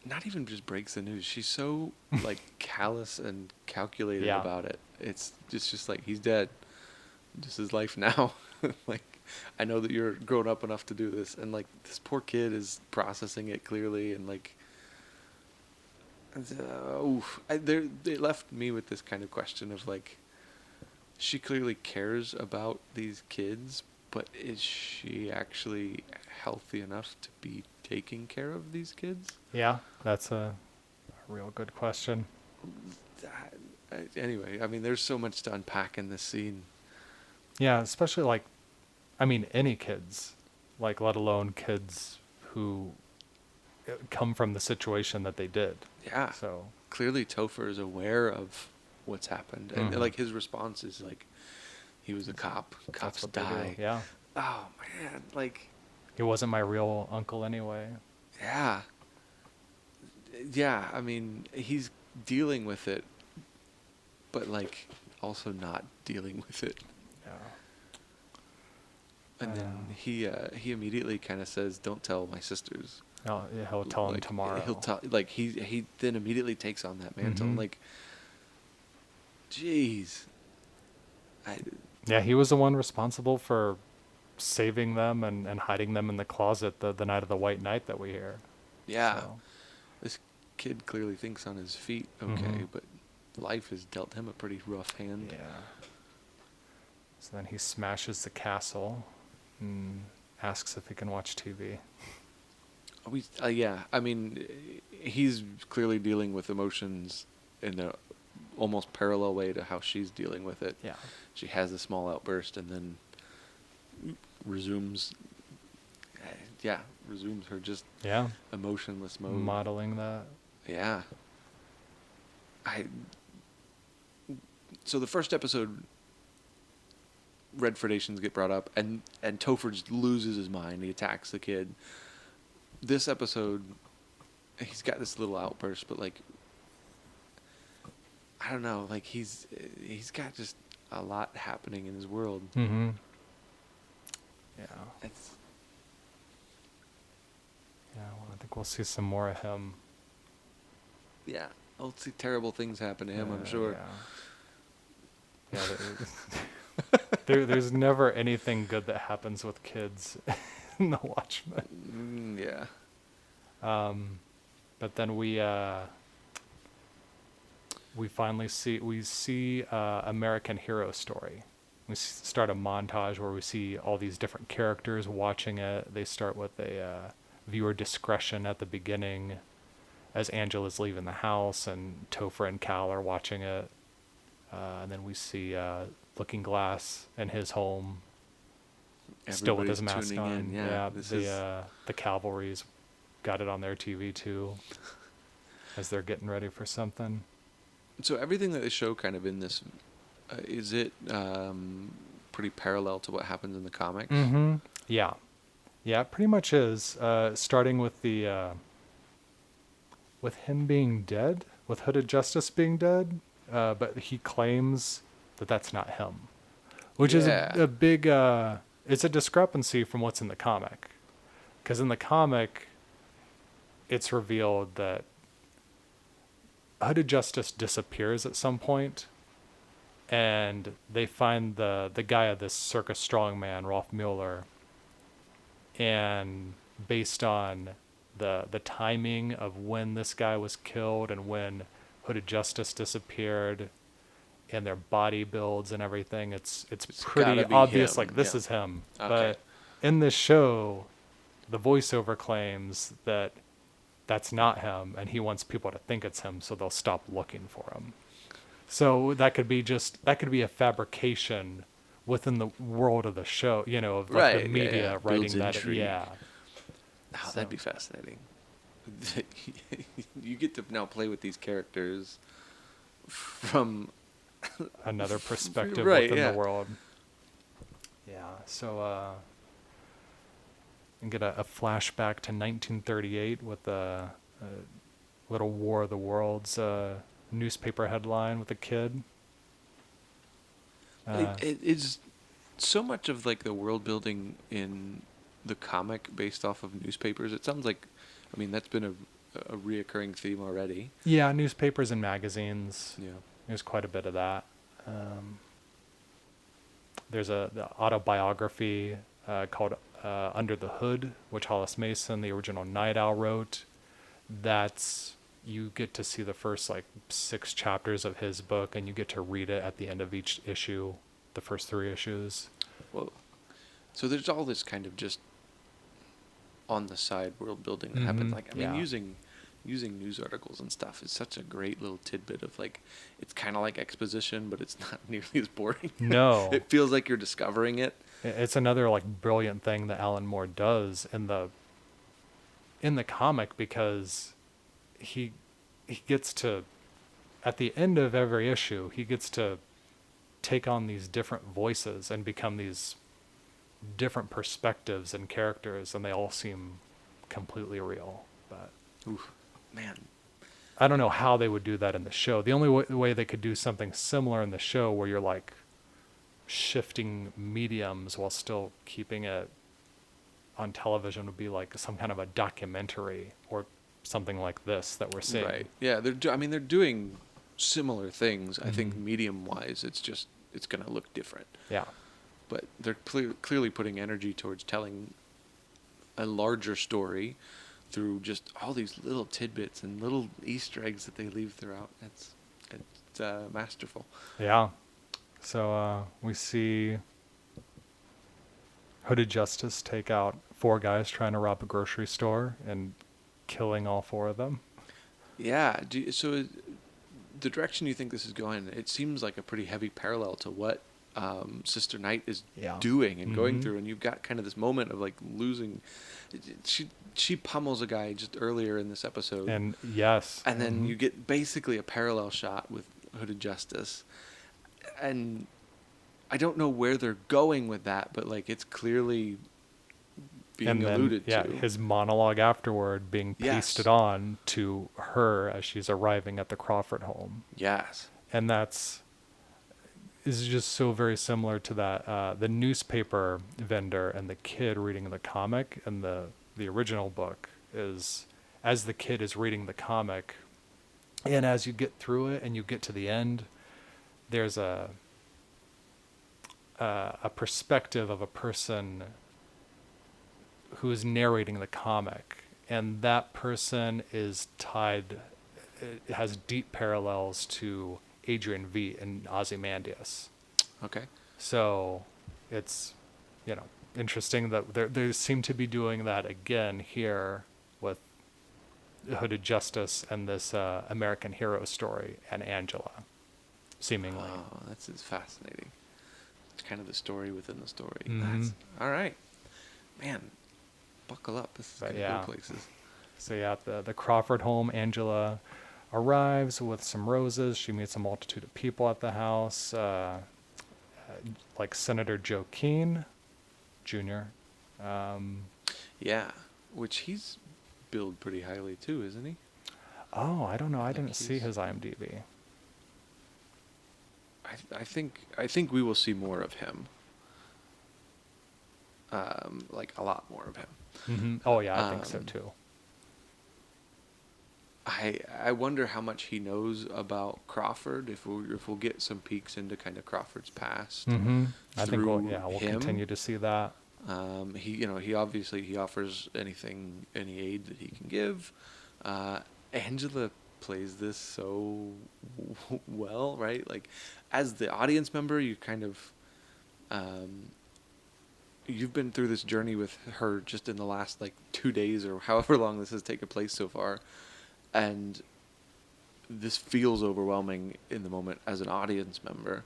not even just breaks the news. She's so, like, callous and calculated about it. It's just like, he's dead. This is life now. Like, I know that you're grown up enough to do this, and, like, this poor kid is processing it clearly, and, like, they left me with this kind of question of, like, she clearly cares about these kids, but is she actually healthy enough to be taking care of these kids? Yeah, that's a real good question. Anyway, I mean, there's so much to unpack in this scene. Yeah, especially, like, I mean, any kids, like, let alone kids who come from the situation that they did. Yeah. So clearly Topher is aware of what's happened. And, like, his response is, like, he was a cop. Cops die. Yeah. Oh, man. Like, he wasn't my real uncle anyway. Yeah. Yeah, I mean, he's dealing with it, but, like, also not dealing with it. Yeah. And then he immediately kind of says, "Don't tell my sisters." Oh, yeah, he'll tell them tomorrow. He'll tell, like, he then immediately takes on that mantle. Like, jeez. Yeah, he was the one responsible for saving them and hiding them in the closet the night of the White Knight that we hear. Yeah. So. This kid clearly thinks on his feet, okay, but life has dealt him a pretty rough hand. Yeah. So then he smashes the castle and asks if he can watch TV. Yeah, I mean, he's clearly dealing with emotions in a almost parallel way to how she's dealing with it. Yeah. She has a small outburst and then resumes her just emotionless mode. Modeling that. Yeah. So the first episode, red predations get brought up, and Topher just loses his mind. He attacks the kid. This episode, he's got this little outburst, but like, I don't know, like he's got just a lot happening in his world. Mm-hmm. Yeah. Well, I think we'll see some more of him. Yeah, I'll see terrible things happen to him, I'm sure. Yeah. There's never anything good that happens with kids in the Watchmen. Yeah. But then we finally see American Hero Story. We start a montage where we see all these different characters watching it. They start with a viewer discretion at the beginning as Angela's leaving the house and Topher and Cal are watching it. And then we see Looking Glass in his home, still with his mask tuning on. in. Yeah, the Cavalry's got it on their TV too, as they're getting ready for something. So everything that they show kind of in this, is it pretty parallel to what happens in the comics? Mm-hmm. Yeah, it pretty much is. Starting with with him being dead, with Hooded Justice being dead, but he claims that that's not him, which is a big. It's a discrepancy from what's in the comic, because in the comic, it's revealed that Hooded Justice disappears at some point, and they find the guy of this circus strongman, Rolf Mueller, and based on the timing of when this guy was killed and when Hooded Justice disappeared, and their body builds and everything, it's pretty obvious, him. like this is him. Okay. But in this show, the voiceover claims that that's not him, and he wants people to think it's him, so they'll stop looking for him. So that could be a fabrication within the world of the show, of like the media writing builds that. intrigue. Yeah. Oh, that'd be fascinating. You get to now play with these characters from another perspective right, within the world. Yeah. So and get a flashback to 1938 with a little War of the Worlds newspaper headline with a kid. It is so much of like the world building in the comic based off of newspapers. It sounds like, I mean, that's been a reoccurring theme already. Yeah, newspapers and magazines. Yeah. There's quite a bit of that. There's the autobiography called Under the Hood, which Hollis Mason, the original Night Owl, wrote. You get to see the first 6 chapters of his book, and you get to read it at the end of each issue, the first 3 issues. Well, so there's all this kind of just on the side world building that happens. Like, I mean, using news articles and stuff is such a great little tidbit of it's kind of like exposition, but it's not nearly as boring. No. It feels like you're discovering it. It's another brilliant thing that Alan Moore does in the comic, because he gets to, at the end of every issue, he gets to take on these different voices and become these different perspectives and characters, and they all seem completely real. But Oof, man, I don't know how they would do that in the show. The only way they could do something similar in the show, where you're shifting mediums while still keeping it on television, would be some kind of a documentary or something like this that we're seeing. Right. Yeah, they're doing similar things. I think medium-wise, it's going to look different. Yeah. But they're clearly putting energy towards telling a larger story through just all these little tidbits and little Easter eggs that they leave throughout. It's masterful. Yeah. So we see Hooded Justice take out 4 guys trying to rob a grocery store and killing all 4 of them. Yeah. So the direction you think this is going, it seems like a pretty heavy parallel to what Sister Night is doing and going through. And you've got kind of this moment of like losing. She pummels a guy just earlier in this episode. And yes. And then you get basically a parallel shot with Hooded Justice. And I don't know where they're going with that, but like it's clearly being alluded to. His monologue afterward being pasted on to her as she's arriving at the Crawford home. Yes. And is just so very similar to that the newspaper vendor and the kid reading the comic. And the original book is as the kid is reading the comic, and as you get through it and you get to the end, there's a perspective of a person who is narrating the comic, and that person is tied, it has deep parallels to Adrian Veidt and Ozymandias. Okay. So it's, interesting that they seem to be doing that again here with Hooded Justice and this American Hero story and Angela, seemingly. Oh, that's fascinating. It's kind of the story within the story. Mm-hmm. That's all right. Man, buckle up. This is going to go places. So at the Crawford home, Angela arrives with some roses. She meets a multitude of people at the house, like Senator Joe Keene Jr. Yeah, which he's billed pretty highly too, isn't he? Oh, I don't know. I didn't see his IMDb. I think we will see more of him. Like a lot more of him. Mm-hmm. Oh yeah, I think so too. I wonder how much he knows about Crawford. If we'll get some peeks into kind of Crawford's past. Mm-hmm. I think we'll him. continue to see that. He obviously offers any aid that he can give. Angela plays this so well, right? Like, as the audience member, you kind of you've been through this journey with her just in the last like 2 days or however long this has taken place so far, and this feels overwhelming in the moment as an audience member,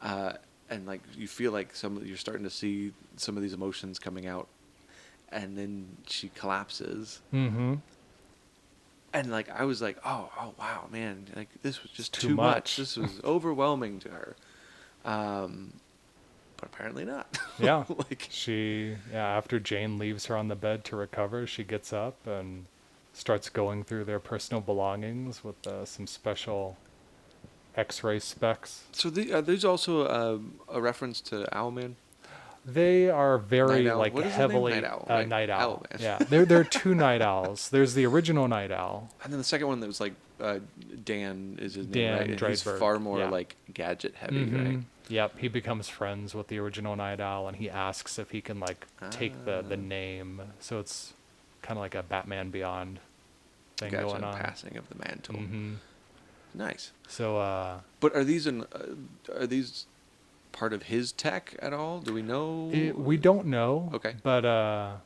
and like you feel like you're starting to see some of these emotions coming out, and then she collapses. Mm-hmm. And like I was like, oh wow, man, like this was just too too much. much. This was overwhelming to her. But apparently not. Yeah. Like after Jane leaves her on the bed to recover, she gets up and starts going through their personal belongings with some special X-ray specs. So there's also a reference to Owlman. They are very like what is heavily his name? Night Owl. Right? Night Owl. Owlman. Yeah, there are 2 Night Owls. There's the original Night Owl, and then the second one that was like Dan is his Dan name, right? And he's Dreidberg. far more like gadget heavy, right? Yep, he becomes friends with the original Night Owl, and he asks if he can like take the name. So it's kind of like a Batman Beyond thing going on. Passing of the mantle. Mm-hmm. Nice. So, but are these part of his tech at all? Do we know? We don't know. Okay. But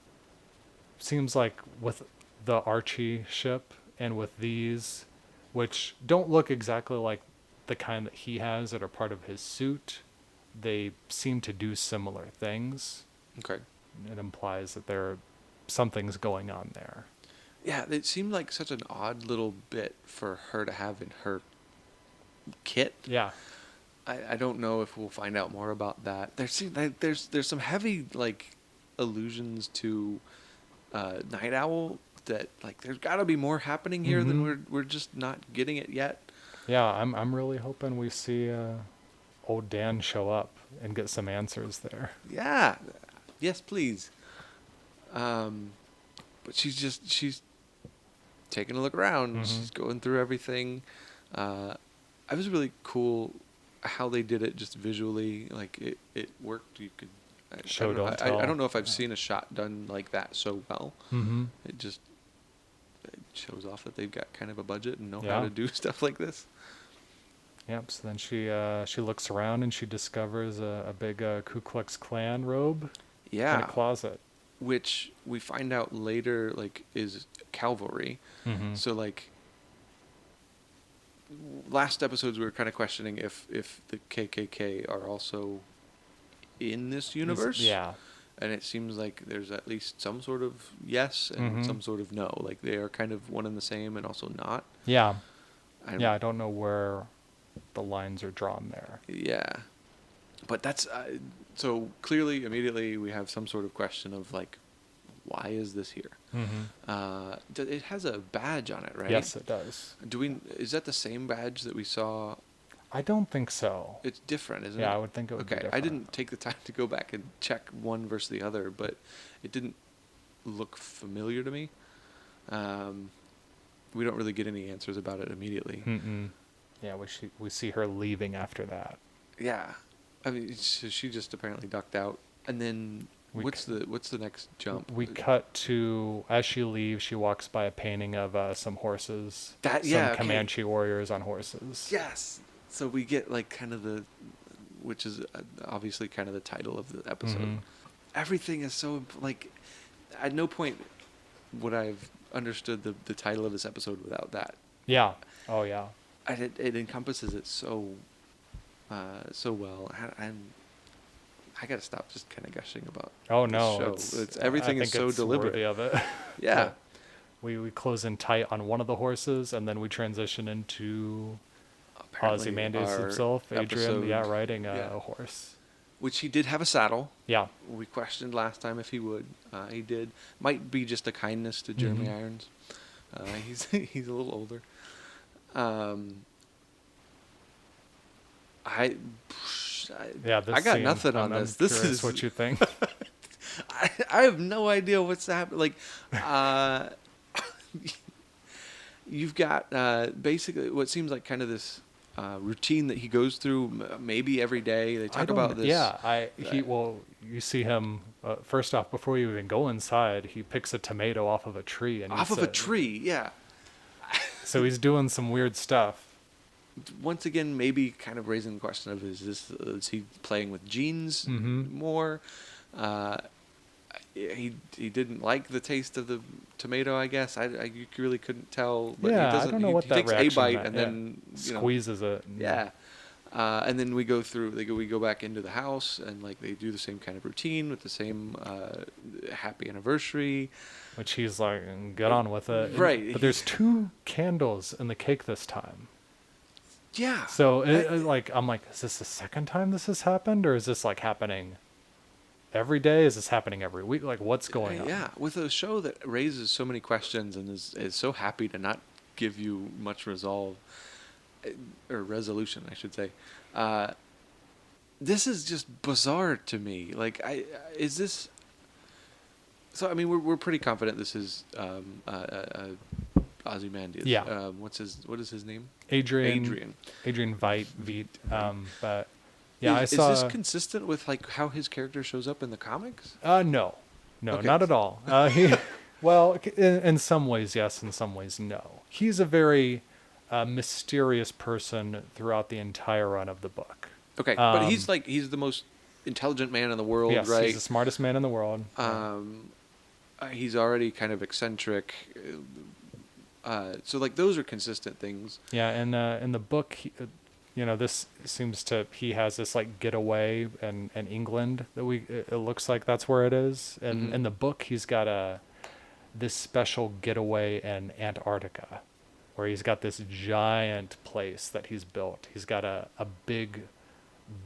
seems like with the Archie ship and with these, which don't look exactly like the kind that he has that are part of his suit, they seem to do similar things. Okay. It implies that something's going on there. Yeah, it seemed like such an odd little bit for her to have in her kit. Yeah. I don't know if we'll find out more about that. There's some heavy like allusions to Night Owl that like there's got to be more happening here than we're just not getting it yet. Yeah, I'm really hoping we see old Dan show up and get some answers there. Yeah, yes, please. But she's taking a look around. She's going through everything. I was really cool how they did it just visually. Like it worked. You could I don't know if I've seen a shot done like that so well. Mm-hmm. It just it shows off that they've got kind of a budget and know Yeah. how to do stuff like this. Yep. So then she looks around and she discovers a big Ku Klux Klan robe in Yeah, a closet. which we find out later, like, is cavalry. Mm-hmm. So, like, last episodes we were kind of questioning if the KKK are also in this universe. Yeah. And it seems like there's at least some sort of yes and Mhm. some sort of no. Like, they are kind of one and the same and also not. Yeah. I- Yeah. I don't know where the lines are drawn there. Yeah. But that's so clearly, immediately, we have some sort of question of, like, why is this here? Mm-hmm. It has a badge on it, right? Yes, it does. Is that the same badge that we saw? I don't think so. It's different, isn't it? Yeah, I would think it would be Okay, different. I didn't take the time to go back and check one versus the other, but it didn't look familiar to me. We don't really get any answers about it immediately. Mm-mm. Yeah, we see her leaving after that. Yeah, I mean, she just apparently ducked out, and then what's the next jump? We cut to, as she leaves, she walks by a painting of some horses. That- some yeah, okay. Comanche warriors on horses. Yes. So we get, like, kind of which is obviously kind of the title of the episode. Mhm. Everything is so, like, at no point would I have understood the title of this episode without that. Yeah. Oh, yeah. And it encompasses it so well. And I gotta stop just kind of gushing about. Oh, this no. show. Everything I is think so it's deliberate. worthy of it. Yeah. We close in tight on one of the horses, and then we transition into Apparently Ozymandias our himself, Adrian, episode- riding yeah. a horse. Which he did have a saddle. Yeah. We questioned last time if he would. He did. Might be just a kindness to Jeremy Mhm. Irons. He's a little older. Yeah, this I got scene, nothing on I'm this. This curious is what you think. I have no idea what's happening. Like, you've got basically what seems like kind of this routine that he goes through maybe every day. They talk about this. Yeah, you see him first off before you even go inside. He picks a tomato off of a tree and Off eats of a it. tree, yeah. So he's doing some weird stuff. Once again, maybe kind of raising the question of is he playing with genes Mhm. more? He didn't like the taste of the tomato, I guess. You really couldn't tell. But Yeah, he I doesn't, don't know he, what he that takes a reaction bite meant, and yeah. then Squeezes it. and- Yeah. And then we go through. We go back into the house, and, like, they do the same kind of routine with the same happy anniversary. Which he's like, get on with it. Right. But there's 2 candles in the cake this time. Yeah. So I'm like, is this the second time this has happened, or is this like happening every day? Is this happening every week? Like, what's going on? Yeah, with a show that raises so many questions and is so happy to not give you much resolve or resolution, I should say. This is just bizarre to me. Like, is this? So I mean, we're pretty confident this is Ozymandias. Yeah. What is his name? Adrian Veidt. But yeah, is I saw. this consistent with, like, how his character shows up in the comics? No, Okay. not at all. Well, in some ways yes, in some ways no. He's a very mysterious person throughout the entire run of the book. Okay, but he's the most intelligent man in the world, Yes, right? he's the smartest man in the world. He's already kind of eccentric. So, like, those are consistent things. Yeah, and in the book, this seems he has this, like, getaway in England that it looks like that's where it is. And in the book, he's got this special getaway in Antarctica, where he's got this giant place that he's built. He's got a big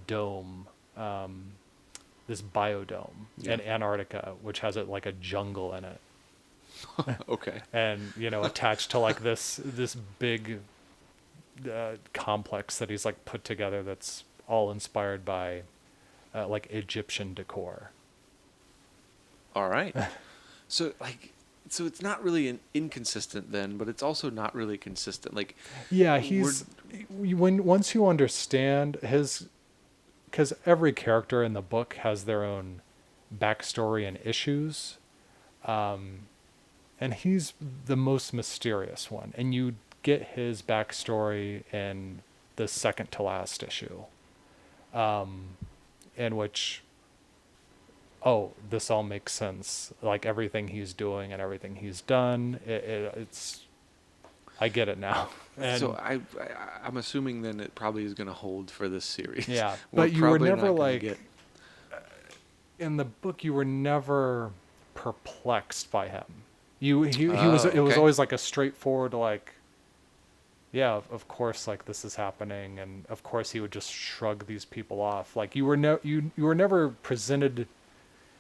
dome, this biodome in Antarctica, which has like a jungle in it. Okay. And attached to, like, this big complex that he's, like, put together that's all inspired by like Egyptian decor. All right. So it's not really inconsistent then, but it's also not really consistent. Like, Yeah, once you understand because every character in the book has their own backstory and issues, And he's the most mysterious one. And you get his backstory in the second to last issue, in which, this all makes sense. Like everything he's doing and everything he's done, it's, I get it now. And so I'm assuming then it probably is going to hold for this series. yeah, We're but you were probably never not gonna like, in the book, you were never perplexed by him. He was, it was okay. always like a straightforward, like, yeah, of course, like this is happening, and of course he would just shrug these people off. Like you were you were never presented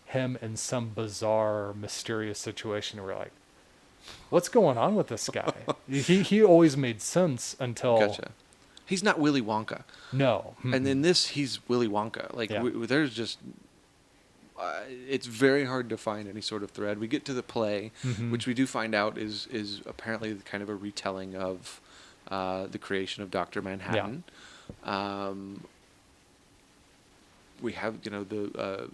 him in some bizarre, mysterious situation where like, what's going on with this guy? he always made sense until. Gotcha. He's not Willy Wonka. No. And in this, he's Willy Wonka. Like Yeah. there's just. It's very hard to find any sort of thread. We get to the play, which we do find out is apparently kind of a retelling of the creation of Dr. Manhattan. Yeah. We have the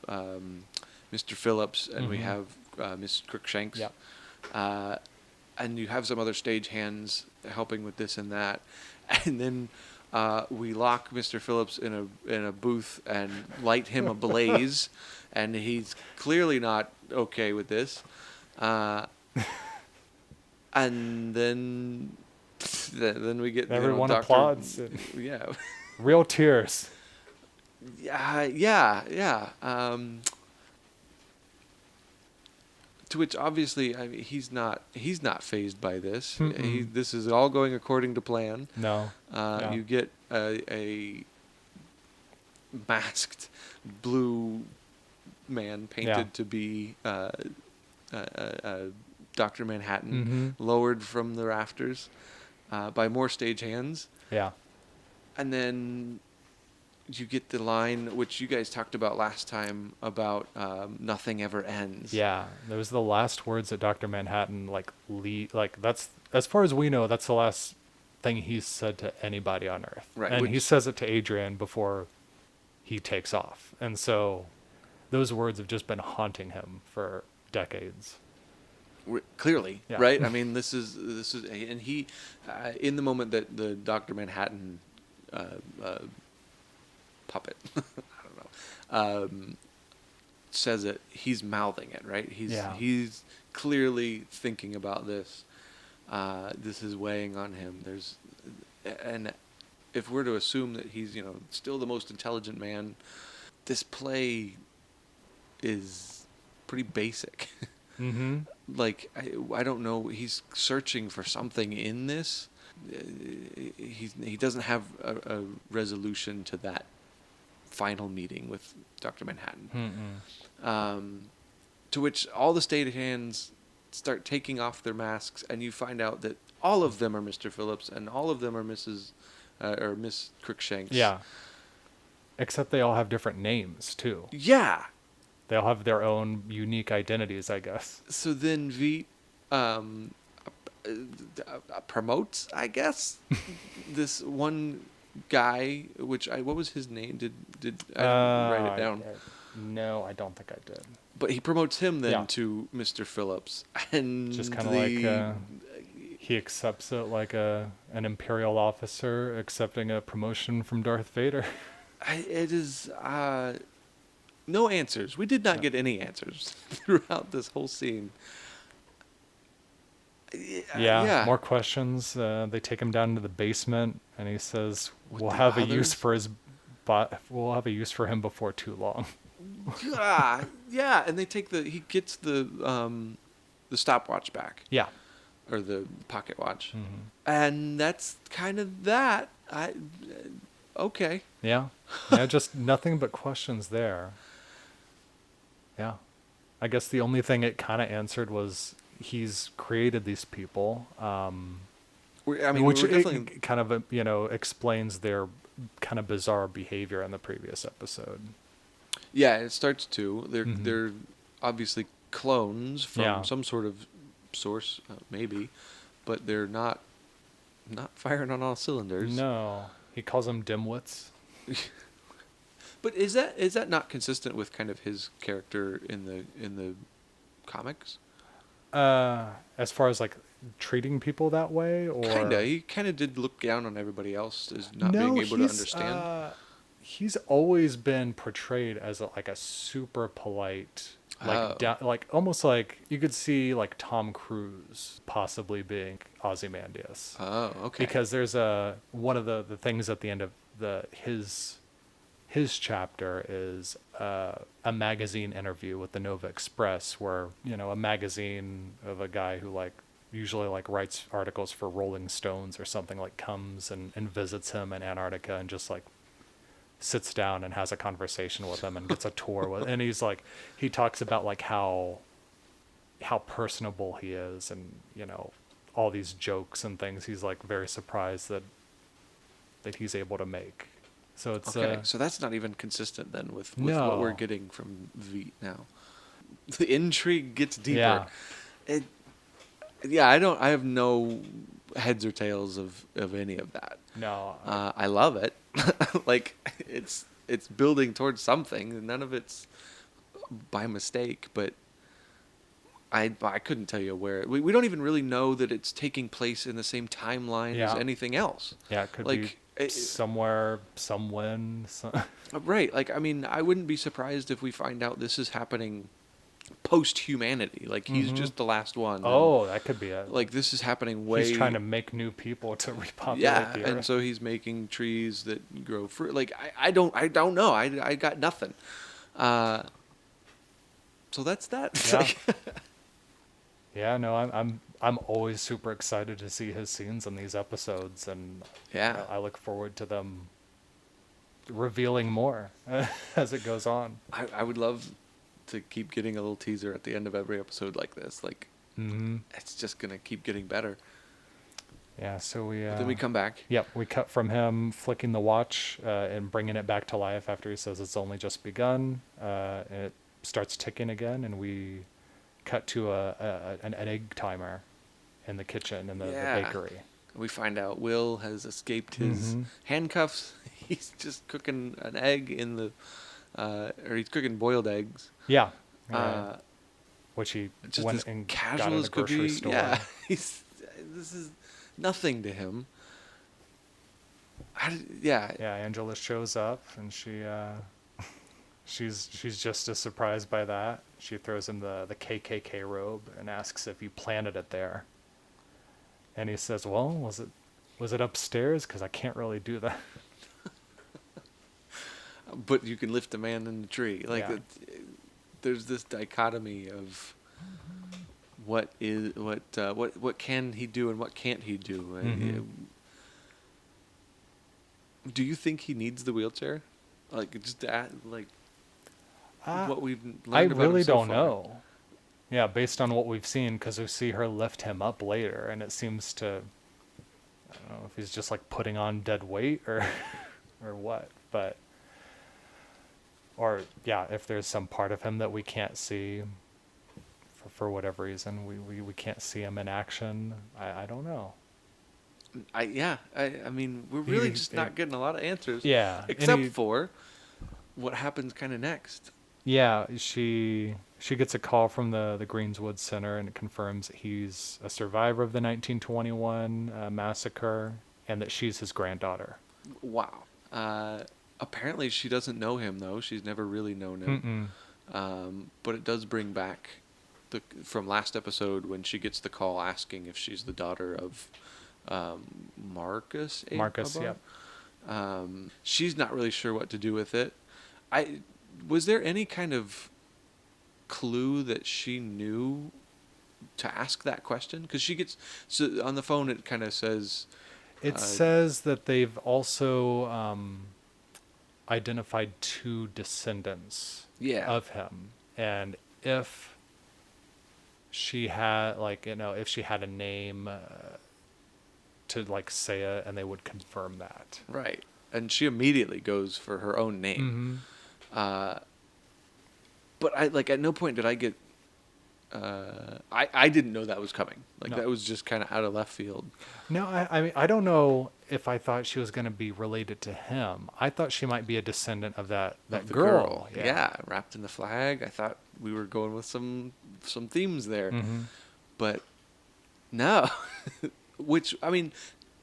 Mr. Phillips, and we have Miss Crookshanks. Yeah. And you have some other stagehands helping with this and that, and then we lock Mr. Phillips in a booth and light him ablaze, and he's clearly not okay with this. And then we get everyone Dr. applauds. Yeah. Real tears. Yeah. To which obviously, I mean, he's not fazed by this. This is all going according to plan. No. You get a masked blue man painted to be Dr. Manhattan, lowered from the rafters by more stagehands. Yeah. And then you get the line which you guys talked about last time about nothing ever ends. Yeah, those are the last words that Dr. Manhattan that's, as far as we know, that's the last thing he's said to anybody on Earth. Right. And he says it to Adrian before he takes off. And so those words have just been haunting him for decades. Clearly, Yeah. right? I mean, this is, and he, in the moment that the Dr. Manhattan puppet, I don't know, says it, he's mouthing it, right? He's clearly thinking about this. This is weighing on him. And if we're to assume that he's, still the most intelligent man, this play is pretty basic. Mm-hmm. Like, I don't know, he's searching for something in this. He doesn't have a resolution to that final meeting with Dr. Manhattan. To which all the stagehands start taking off their masks, and you find out that all of them are Mr. Phillips, and all of them are Miss Crookshanks. Yeah. Except they all have different names, too. Yeah. They all have their own unique identities, I guess. So then Veet promotes, I guess, this one guy, what was his name? Did I didn't write it down? No, I don't think I did. But he promotes him then to Mr. Phillips, and just kind of like he accepts it like an imperial officer accepting a promotion from Darth Vader. It is no answers. We did not get any answers throughout this whole scene. Yeah, more questions. They take him down to the basement, and he says, "We'll have a use for him before too long." Yeah, and he gets the stopwatch back. Yeah, or the pocket watch, and that's kind of that. Okay. Yeah, just nothing but questions there. Yeah, I guess the only thing it kind of answered was he's created these people, which it kind of explains their kind of bizarre behavior in the previous episode. Yeah, it starts to. They're obviously clones from some sort of source, maybe, but they're not firing on all cylinders. No, he calls them dimwits. But is that not consistent with kind of his character in the comics? As far as like treating people that way, or Kinda. He kind of did look down on everybody else as not no, being able to understand. He's always been portrayed as like a super polite, like like almost like you could see like Tom Cruise possibly being Ozymandias. Oh, okay. Because there's one of the things at the end of his chapter is a magazine interview with the Nova Express, where a magazine of a guy who like usually like writes articles for Rolling Stones or something, like comes and visits him in Antarctica and just like sits down and has a conversation with him and gets a tour with, and he's like, he talks about like how personable he is, and all these jokes and things he's like very surprised that he's able to make. So it's okay. So that's not even consistent then with no. what we're getting from Veet now. The intrigue gets deeper. Yeah. I have no heads or tails of any of that. No. I love it. Like it's building towards something. None of it's by mistake, but I couldn't tell you where. We don't even really know that it's taking place in the same timeline as anything else. Yeah, it could like, be somewhere, somewhen. Right. Like, I mean, I wouldn't be surprised if we find out this is happening post-humanity. Like, he's just the last one. Oh, that could be it. Like, this is happening way... He's trying to make new people to repopulate the Earth. And so he's making trees that grow fruit. Like, I don't know. I got nothing. So that's that. Yeah. Yeah, no, I'm always super excited to see his scenes in these episodes, and I look forward to them revealing more as it goes on. I would love to keep getting a little teaser at the end of every episode like this. Like, it's just gonna keep getting better. Yeah, so then we come back. Yep, we cut from him flicking the watch and bringing it back to life after he says it's only just begun. And it starts ticking again, and we cut to an egg timer in the kitchen in the bakery. We find out Will has escaped his handcuffs. He's just cooking an egg in the, or he's cooking boiled eggs. Yeah. Which he just went as and casual got at as a could grocery be. store. Yeah, this is nothing to him. Yeah, Angela shows up, and she's just as surprised by that. She throws him the KKK robe and asks if you planted it there. And he says, "Well, was it upstairs? Because I can't really do that." But you can lift a man in the tree. Like there's this dichotomy of what can he do and what can't he do. Do you think he needs the wheelchair? Like just what we've learned I about really him so don't far? know. Yeah, based on what we've seen, because we see her lift him up later, and it seems to, I don't know if he's just like putting on dead weight or what, but, or if there's some part of him that we can't see for whatever reason, we can't see him in action. I don't know. I mean, we're really just not getting a lot of answers. Yeah. Except for what happens kind of next. Yeah, she gets a call from the Greenswood Center, and it confirms that he's a survivor of the 1921 massacre, and that she's his granddaughter. Wow. Apparently she doesn't know him, though. She's never really known him. But it does bring back from last episode when she gets the call asking if she's the daughter of Marcus. Marcus, yeah. She's not really sure what to do with it. Was there any kind of clue that she knew to ask that question? Because she gets on the phone. It kind of says. It says that they've also identified 2 descendants of him, and if she had if she had a name to like say it, and they would confirm that. Right, and she immediately goes for her own name. But at no point did I get. I didn't know that was coming. That was just kind of out of left field. No, I mean, I don't know if I thought she was going to be related to him. I thought she might be a descendant of that girl. Yeah, wrapped in the flag. I thought we were going with some themes there. But no, which, I mean,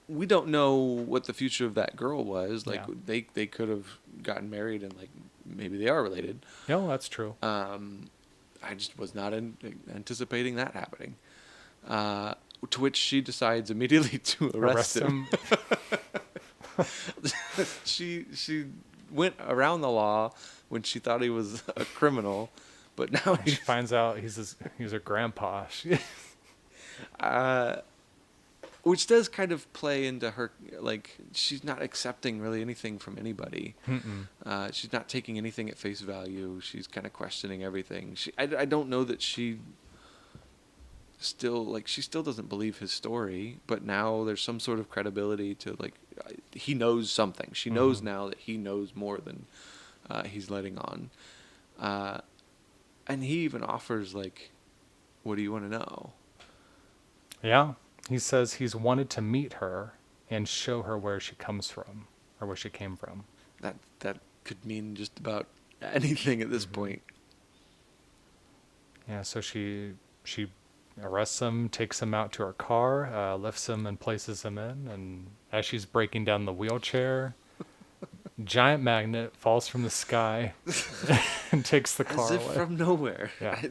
we don't know what the future of that girl was. Like, they could have gotten married and, like, maybe they are related. No, that's true. I just was not anticipating that happening. To which she decides immediately to arrest him. She went around the law when she thought he was a criminal, but now she finds out he's her grandpa. Which does kind of play into her, like, she's not accepting really anything from anybody. She's not taking anything at face value. She's kind of questioning everything. I don't know that she still doesn't believe his story, but now there's some sort of credibility to, like, he knows something. She knows now that he knows more than he's letting on. And he even offers, like, what do you want to know? Yeah. He says he's wanted to meet her and show her where she comes from, or where she came from. That could mean just about anything at this point. Yeah, so she arrests him, takes him out to her car, lifts him and places him in, and as she's breaking down the wheelchair, giant magnet falls from the sky and takes the car As if away. from nowhere. Yeah.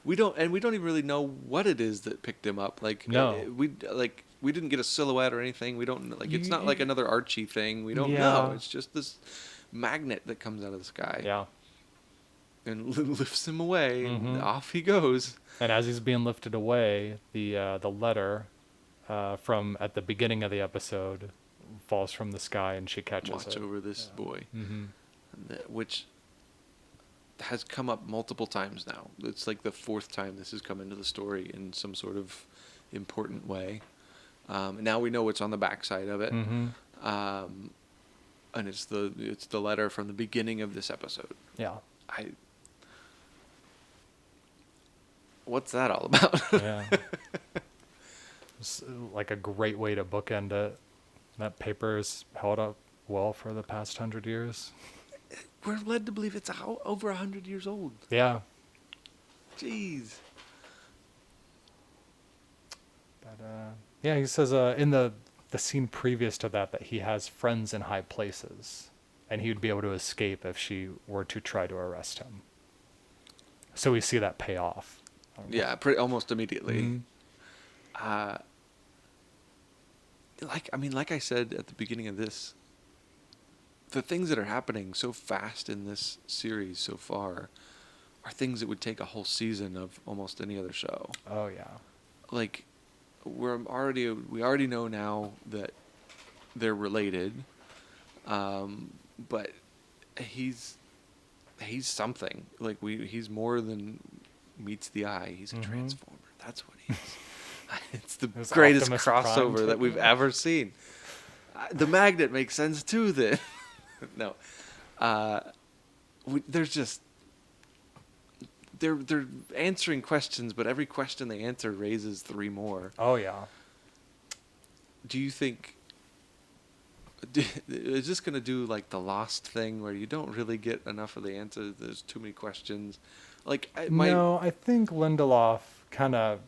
We don't even really know what it is that picked him up. Like, no, we didn't get a silhouette or anything. We don't, like, it's not like another Archie thing. We don't know. It's just this magnet that comes out of the sky. Yeah. And lifts him away, and off he goes. And as he's being lifted away, the letter from at the beginning of the episode falls from the sky, and she catches it. Watch over this boy, which has come up multiple times now. It's like the fourth time this has come into the story in some sort of important way. Now we know what's on the backside of it, and it's the letter from the beginning of this episode. Yeah. What's that all about? Yeah. It's like a great way to bookend it. That paper's held up well for the past 100 years. We're led to believe it's over 100 years old. Yeah. Jeez. But yeah, he says in the scene previous to that he has friends in high places, and he would be able to escape if she were to try to arrest him. So we see that pay off. Yeah, almost immediately. Like I said at the beginning of this, the things that are happening so fast in this series so far are things that would take a whole season of almost any other show. Oh yeah. Like, we already know now that they're related, but he's something. Like, he's more than meets the eye. He's a transformer. That's what he is. It's the greatest Optimus crossover Prime that we've ever seen. The magnet makes sense too. Then, no, there's just they're answering questions, but every question they answer raises three more. Oh yeah. Do you think is this going to do like the Lost thing where you don't really get enough of the answer? There's too many questions. Like, no, I think Lindelof kind of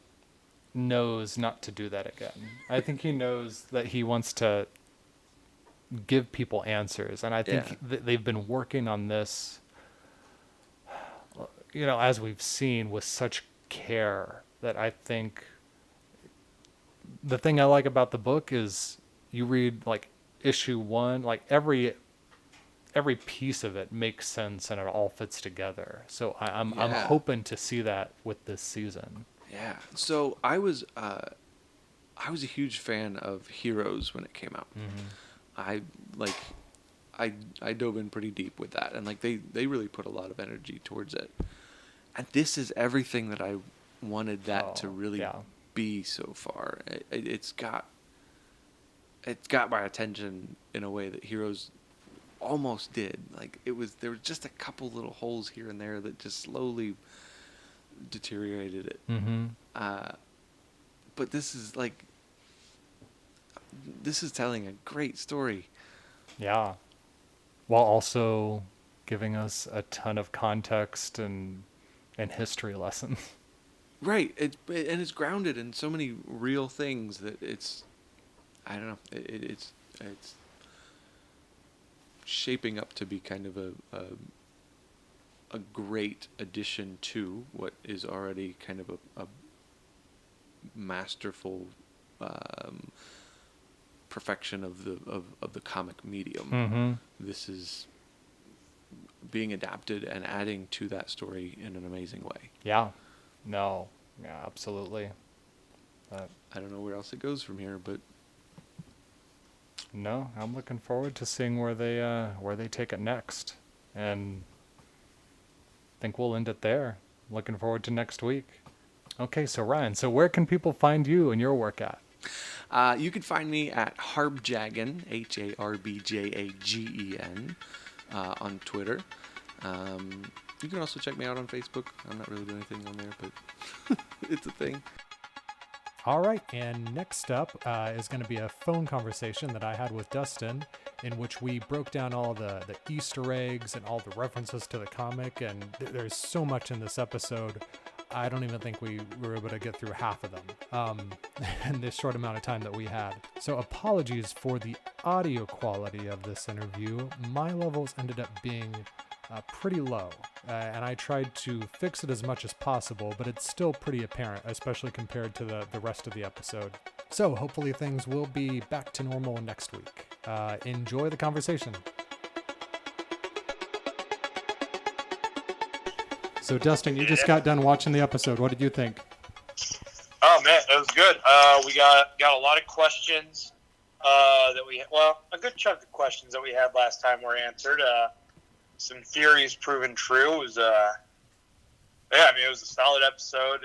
knows not to do that again. I think he knows that he wants to give people answers, and I think they've been working on this, as we've seen, with such care that I think the thing I like about the book is you read like issue 1, like every piece of it makes sense and it all fits together. So I'm hoping to see that with this season. Yeah. So I was a huge fan of Heroes when it came out. I dove in pretty deep with that, and like they really put a lot of energy towards it. And this is everything that I wanted that to really be so far. It's got my attention in a way that Heroes almost did. Like, there were just a couple little holes here and there that just slowly deteriorated it. But this is telling a great story. Yeah. While also giving us a ton of context and history lessons. Right. And it's grounded in so many real things that it's, I don't know, it's shaping up to be kind of a great addition to what is already kind of a masterful perfection of the comic medium. Mm-hmm. This is being adapted and adding to that story in an amazing way. Yeah. No. Yeah, absolutely. I don't know where else it goes from here, but no, I'm looking forward to seeing where they take it next, and I think we'll end it there. Looking forward to next week. Okay, so Ryan, so where can people find you and your work at? You can find me at Harbjagen, Harbjagen, on Twitter. You can also check me out on Facebook. I'm not really doing anything on there, but it's a thing. All right, and next up is going to be a phone conversation that I had with Dustin, in which we broke down all the Easter eggs and all the references to the comic, and there's so much in this episode. I don't even think we were able to get through half of them in this short amount of time that we had. So apologies for the audio quality of this interview. My levels ended up being pretty low, and I tried to fix it as much as possible, but it's still pretty apparent, especially compared to the rest of the episode. So hopefully things will be back to normal next week. Enjoy the conversation. So Dustin, you just got done watching the episode. What did you think? Oh man, it was good. We got a lot of questions a good chunk of questions that we had last time were answered. Some theories proven true. It was it was a solid episode.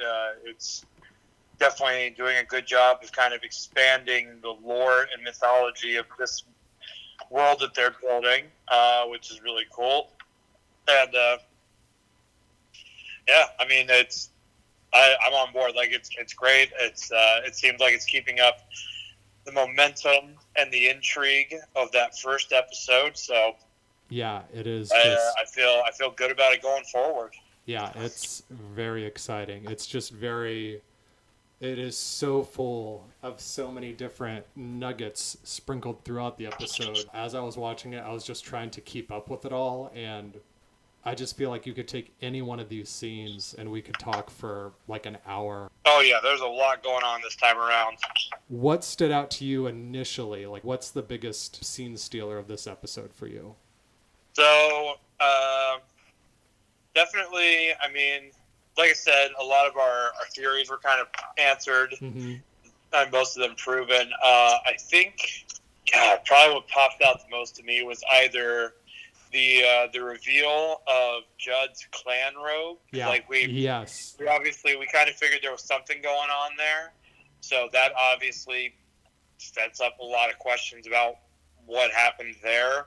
It's definitely doing a good job of kind of expanding the lore and mythology of this world that they're building, which is really cool. And I'm on board. Like it's great. It seems like it's keeping up the momentum and the intrigue of that first episode. So yeah, it is. I feel good about it going forward. Yeah, it's very exciting. It's just it is so full of so many different nuggets sprinkled throughout the episode. As I was watching it, I was just trying to keep up with it all, and I just feel like you could take any one of these scenes and we could talk for like an hour. Oh yeah, there's a lot going on this time around. What stood out to you initially? Like, what's the biggest scene stealer of this episode for you? So, definitely, I mean, like I said, a lot of our theories were kind of answered, and most of them proven. I think, probably what popped out the most to me was either the reveal of Judd's clan robe. Yeah. Like we kind of figured there was something going on there. So that obviously sets up a lot of questions about what happened there,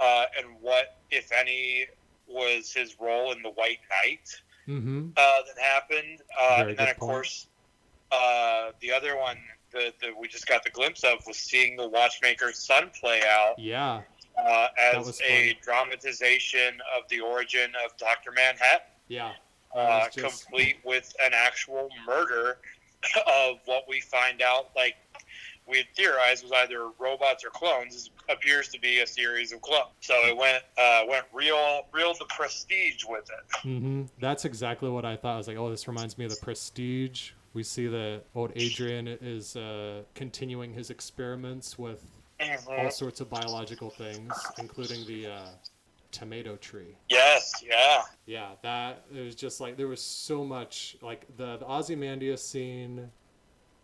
and what, if any, was his role in the White Knight that happened. And then, of course, the other one that we just got the glimpse of was seeing the Watchmaker's son play out. Yeah. As a dramatization of the origin of Dr. Manhattan. Yeah. Complete with an actual murder of what we find out, like we had theorized, was either robots or clones. It appears to be a series of clones. So it went real the Prestige with it. That's exactly what I thought. I was like, oh, this reminds me of the Prestige. We see that old Adrian is continuing his experiments with all sorts of biological things, including the tomato tree. Yes, yeah. Yeah, that, it was just like, there was so much, like the Ozymandias scene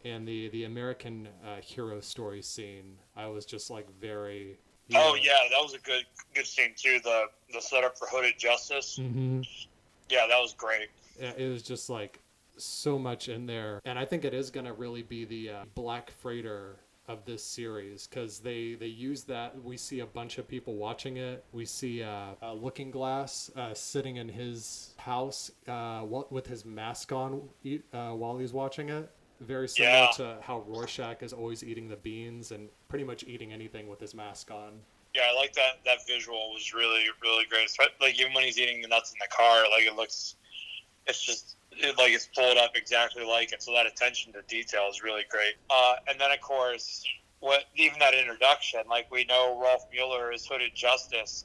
and the American hero story scene. I was just like very... Oh yeah, that was a good scene too, the setup for Hooded Justice. Yeah, that was great. Yeah, it was just like so much in there. And I think it is going to really be the Black Freighter of this series, because they use that. We see a bunch of people watching it. We see a Looking Glass sitting in his house with his mask on while he's watching it. Very similar to how Rorschach is always eating the beans and pretty much eating anything with his mask on. Yeah, I like that visual was really, really great. Like even when he's eating the nuts in the car, like it looks it's pulled up exactly like it. So that attention to detail is really great. And then of course, even that introduction, like we know Rolf Mueller is Hooded Justice.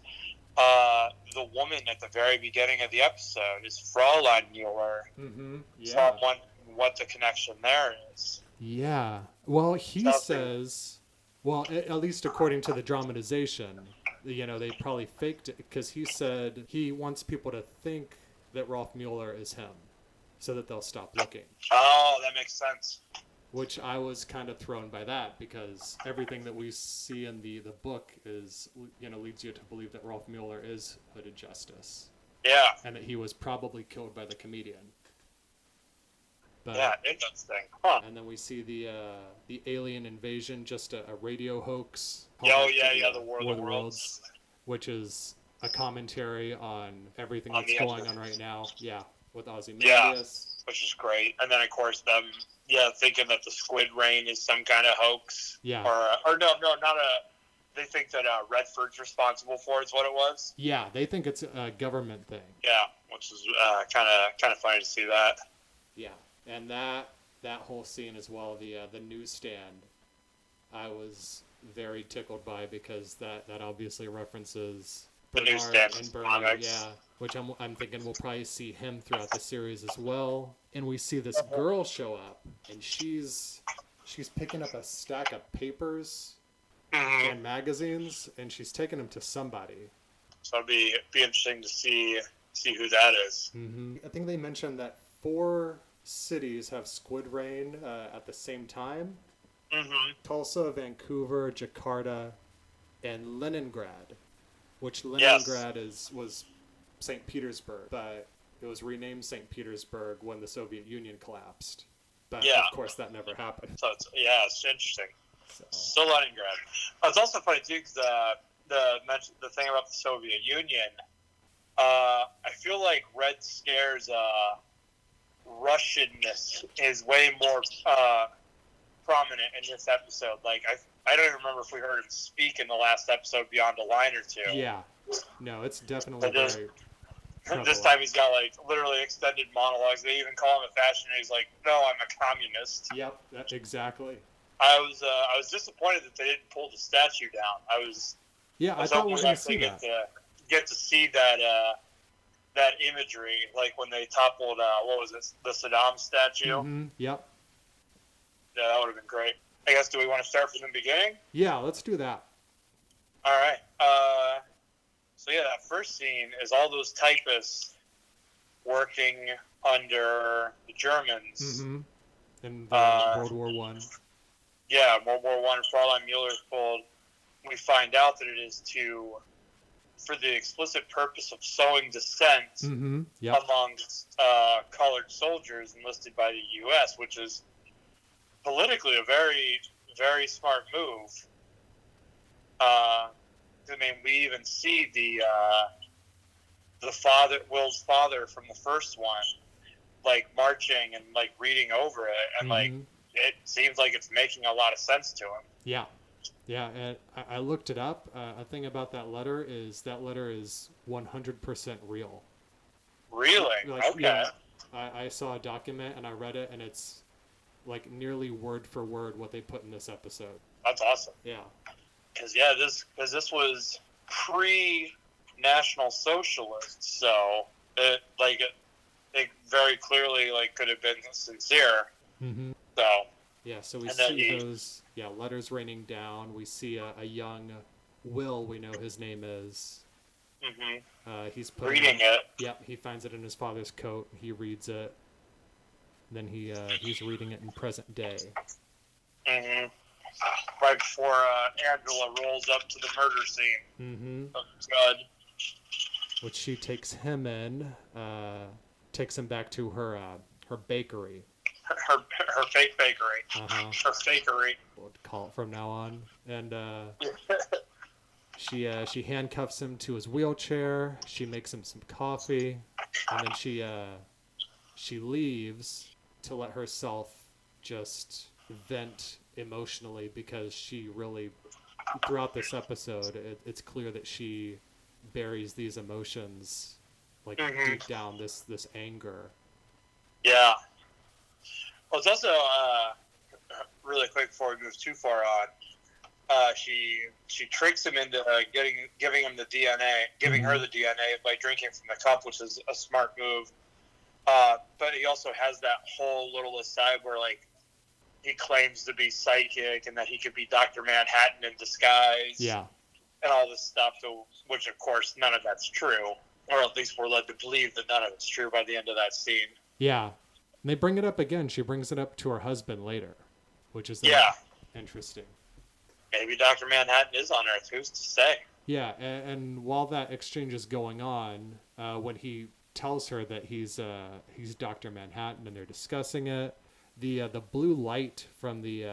The woman at the very beginning of the episode is Fraulein Mueller. Mm-hmm. Yeah. So I'm wondering what the connection there is. Yeah. Well, he says, at least according to the dramatization, they probably faked it because he said he wants people to think that Rolf Mueller is him so that they'll stop looking. Oh, that makes sense. Which I was kind of thrown by that because everything that we see in the book is, leads you to believe that Rolf Mueller is Hooded Justice. Yeah. And that he was probably killed by the comedian. But, yeah, interesting. Huh. And then we see the alien invasion, just a radio hoax. The War of the Worlds. Which is a commentary on everything that's going on right now. Yeah, with Ozymandias. Yeah, which is great. And then, of course, them, thinking that the squid rain is some kind of hoax. Yeah. Or no, not they think that Redford's responsible for it's what it was. Yeah, they think it's a government thing. Yeah, which is kind of funny to see that. Yeah. And that whole scene as well, the newsstand, I was very tickled by because that obviously references the Bernard newsstand and Bernie, comics. which I'm thinking we'll probably see him throughout the series as well. And we see this girl show up, and she's picking up a stack of papers and magazines, and she's taking them to somebody. So it'd be interesting to see who that is. Mm-hmm. I think they mentioned that 4 cities have squid rain at the same time. Mm-hmm. Tulsa, Vancouver, Jakarta, and Leningrad, which Leningrad was St. Petersburg, but it was renamed St. Petersburg when the Soviet Union collapsed. But of course that never happened. So it's interesting. So Leningrad. It's also funny too because the thing about the Soviet Union, I feel like Red Scare's Russianness is way more prominent in this episode. Like I don't even remember if we heard him speak in the last episode beyond a line or two. Yeah, no, it's definitely very. This time he's got like literally extended monologues. They even call him a fashion. He's like, "No, I'm a communist." Yep, exactly. I was disappointed that they didn't pull the statue down. I thought we were going to see that. Get to see that imagery, like when they toppled, what was it, the Saddam statue? Mm-hmm. Yep. Yeah, that would have been great. I guess, do we want to start from the beginning? Yeah, let's do that. All right. So that first scene is all those typists working under the Germans. Mm-hmm. In World War I. Yeah, World War I. Fraulein Mueller is pulled. We find out that it is for the explicit purpose of sowing dissent amongst colored soldiers enlisted by the U.S., which is politically a very, very smart move. We even see the Will's father from the first one, like marching and like reading over it, and like it seems like it's making a lot of sense to him. Yeah. Yeah, and I looked it up. A thing about that letter is 100% real. Really? Okay. Yeah, I saw a document and I read it, and it's like nearly word for word what they put in this episode. That's awesome. Yeah. Because this was pre-National Socialist, so it very clearly could have been sincere. Mm-hmm. So. Yeah, so we see those letters raining down. We see a young Will, we know his name is. Mm-hmm. He's reading it. Yep, he finds it in his father's coat. He reads it. Then he's reading it in present day. Mm-hmm. Right before Angela rolls up to the murder scene. Mm-hmm. That's good. Which she takes him in, takes him back to her bakery. Her fake bakery. Uh-huh. Her fakery. We'll call it from now on. And she handcuffs him to his wheelchair. She makes him some coffee, and then she leaves to let herself just vent emotionally because she really, throughout this episode, it's clear that she buries these emotions deep down, this anger. Yeah. Well, it's also really quick before we move too far on. She tricks him into giving him the DNA, giving her the DNA by drinking from the cup, which is a smart move. But he also has that whole little aside where like he claims to be psychic and that he could be Dr. Manhattan in disguise. Yeah. And all this stuff, which of course none of that's true, or at least we're led to believe that none of it's true by the end of that scene. Yeah. And they bring it up again. She brings it up to her husband later, which is interesting. Maybe Dr. Manhattan is on Earth. Who's to say? Yeah, and while that exchange is going on, when he tells her that he's Dr. Manhattan and they're discussing it, the blue light from the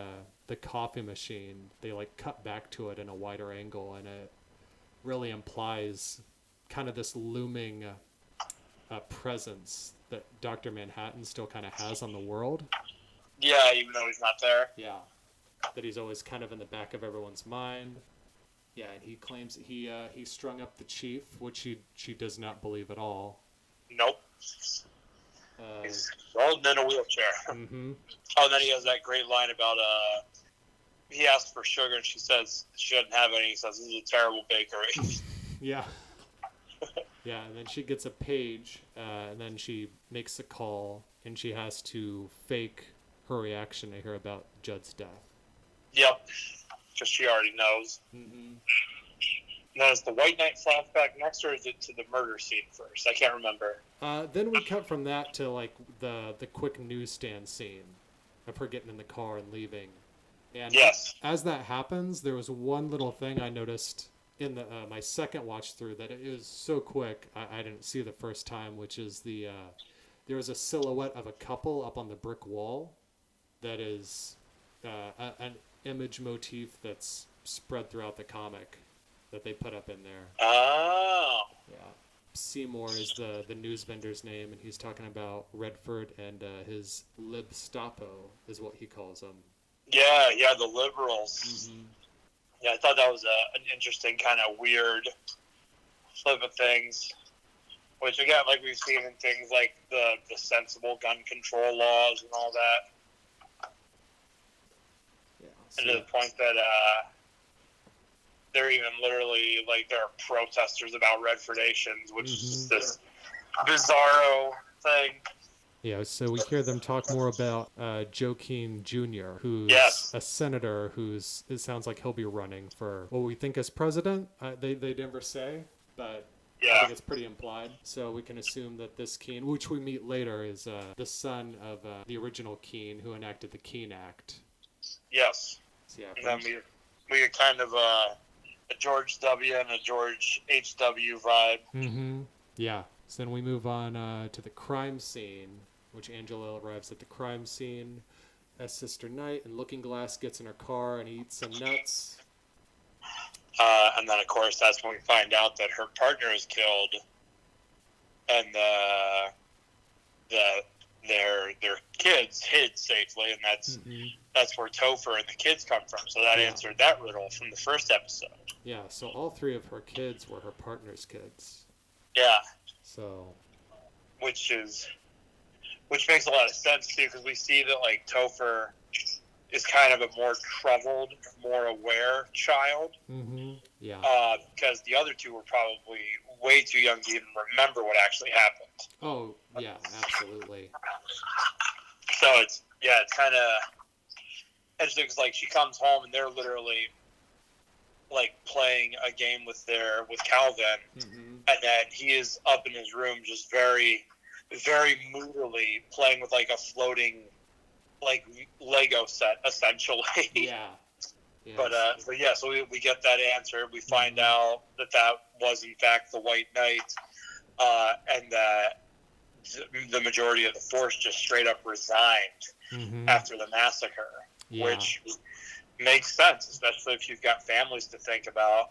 coffee machine, they like cut back to it in a wider angle, and it really implies kind of this looming presence that Dr. Manhattan still kind of has on the world. Yeah, even though he's not there. Yeah, that he's always kind of in the back of everyone's mind. Yeah, and he claims he strung up the chief, which she does not believe at all. Nope. He's rolling in a wheelchair. Mm-hmm. Oh, and then he has that great line about he asked for sugar and she says she doesn't have any. He says, "This is a terrible bakery." Yeah. Yeah, and then she gets a page, and then she makes a call, and she has to fake her reaction to hear about Judd's death. Yep, because she already knows. Mm-hmm. Now, is the White Knight flashback next, or is it to the murder scene first? I can't remember. Then we cut from that to like the quick newsstand scene of her getting in the car and leaving. And yes. As that happens, there was one little thing I noticed in the my second watch through that it was so quick I didn't see the first time, which is there was a silhouette of a couple up on the brick wall that is an image motif that's spread throughout the comic that they put up in there. Oh. Yeah. Seymour is the news vendor's name, and he's talking about Redford and his libstapo is what he calls them. Yeah, the liberals. Mm-hmm. Yeah, I thought that was an interesting kind of weird flip of things, which again, like we've seen in things like the sensible gun control laws and all that. Yeah, and to the point that they're even literally like there are protesters about Redfordations, which is this bizarro thing. Yeah, so we hear them talk more about Joaquin Jr., who's a senator it sounds like he'll be running for what we think is president. They never say, but I think it's pretty implied. So we can assume that this Keene, which we meet later, is the son of the original Keene who enacted the Keene Act. Yes. So, yeah, and then we get kind of a George W. and a George H.W. vibe. Mm-hmm. Yeah. So then we move on to the crime scene, which Angela arrives at the crime scene as Sister Knight, and Looking Glass gets in her car and eats some nuts. And then, of course, that's when we find out that her partner is killed, and their kids hid safely, and that's where Topher and the kids come from. So that answered that riddle from the first episode. Yeah, so all three of her kids were her partner's kids. Yeah. So, which makes a lot of sense too, because we see that like Topher is kind of a more troubled, more aware child. Mm-hmm. Yeah. Because the other two were probably way too young to even remember what actually happened. Oh yeah, absolutely. So it's kind of interesting because like she comes home and they're literally like playing a game with Calvin, and then he is up in his room just very, very moodily playing with like a floating like Lego set essentially. Yeah. Yes. But yeah, so we get that answer. We find out that was in fact the White Knight, and that the majority of the force just straight up resigned after the massacre, which makes sense, especially if you've got families to think about.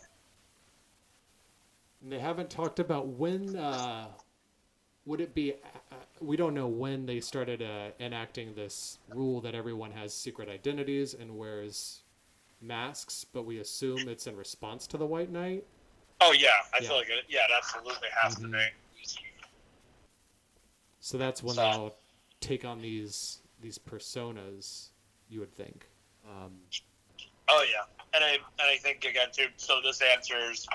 And they haven't talked about when would it be. We don't know when they started enacting this rule that everyone has secret identities and wears masks, but we assume it's in response to the White Knight. Oh yeah, I feel like it absolutely has to be. So that's when they'll take on these personas, you would think. Oh yeah, and I think again too. So this answers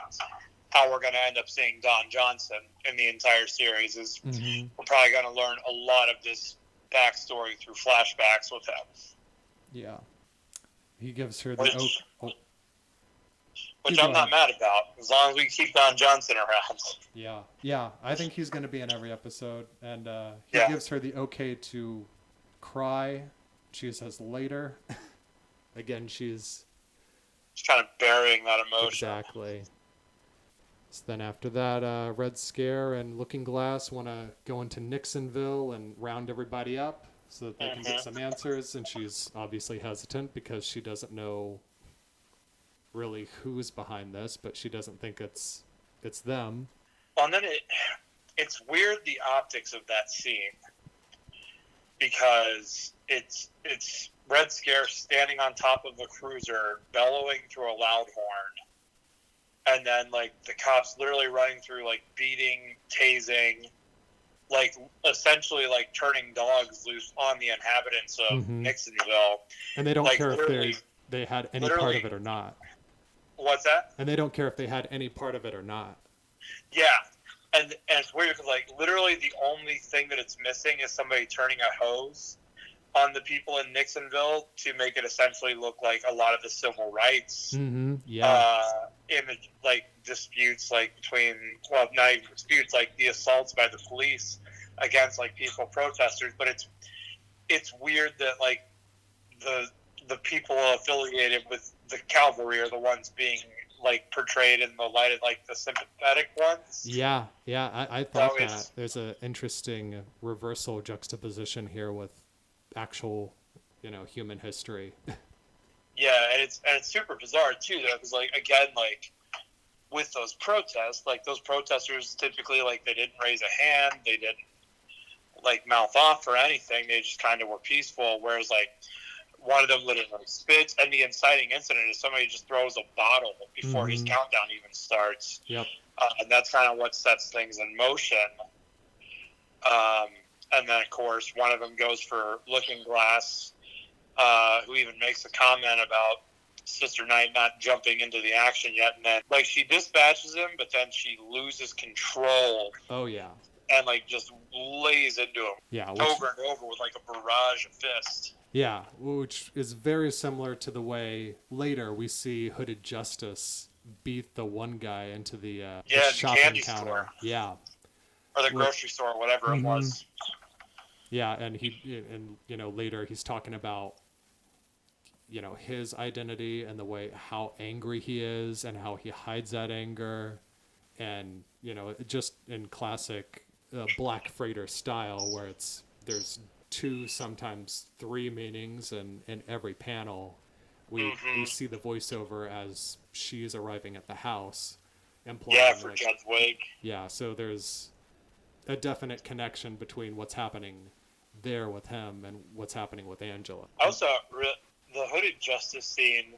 how we're going to end up seeing Don Johnson in the entire series. Is we're probably going to learn a lot of this backstory through flashbacks with him. Yeah, he gives her the which I'm not mad about, as long as we keep Don Johnson around. Yeah, I think he's going to be in every episode, and he gives her the okay to cry. She says later. Again, she's kind of burying that emotion. Exactly. So then after that, Red Scare and Looking Glass want to go into Nixonville and round everybody up so that they can get some answers, and she's obviously hesitant because she doesn't know really who's behind this, but she doesn't think it's them. Well, and then it's weird, the optics of that scene, because it's Red Scare standing on top of the cruiser, bellowing through a loud horn, and then like the cops literally running through, like beating, tasing, like essentially like turning dogs loose on the inhabitants of Nixonville. And they don't care if they had any part of it or not. What's that? And they don't care if they had any part of it or not. Yeah. And it's weird because, like, literally the only thing that it's missing is somebody turning a hose on the people in Nixonville to make it essentially look like a lot of the civil rights image, like, disputes, like, between, well, not even disputes, like, the assaults by the police against, like, peaceful protesters. But it's weird that, like, the people affiliated with the cavalry are the ones being, like, portrayed in the light of, like, the sympathetic ones. Yeah, I thought that. There's an interesting reversal juxtaposition here with actual, human history. Yeah, and it's super bizarre, too, though, because, like, again, like, with those protests, like, those protesters typically, like, they didn't raise a hand, they didn't, like, mouth off or anything, they just kind of were peaceful, whereas, like, one of them literally spits, and the inciting incident is somebody just throws a bottle before his countdown even starts. Yep. And that's kind of what sets things in motion. And then, of course, one of them goes for Looking Glass, who even makes a comment about Sister Night not jumping into the action yet. And then, like, she dispatches him, but then she loses control. Oh, yeah. And, like, just lays into him. Yeah. Over and over with, like, a barrage of fists. Yeah, which is very similar to the way later we see Hooded Justice beat the one guy into the shopping candy counter. Store. Yeah. Or the grocery store, or whatever it was. Yeah, and later he's talking about, his identity and the way how angry he is and how he hides that anger, and just in classic Black Freighter style, where there's 2, sometimes 3 meanings, and in every panel we see the voiceover as she's arriving at the house, implying for Judge Wake. Yeah, so there's a definite connection between what's happening there with him and what's happening with Angela. Also, the Hooded Justice scene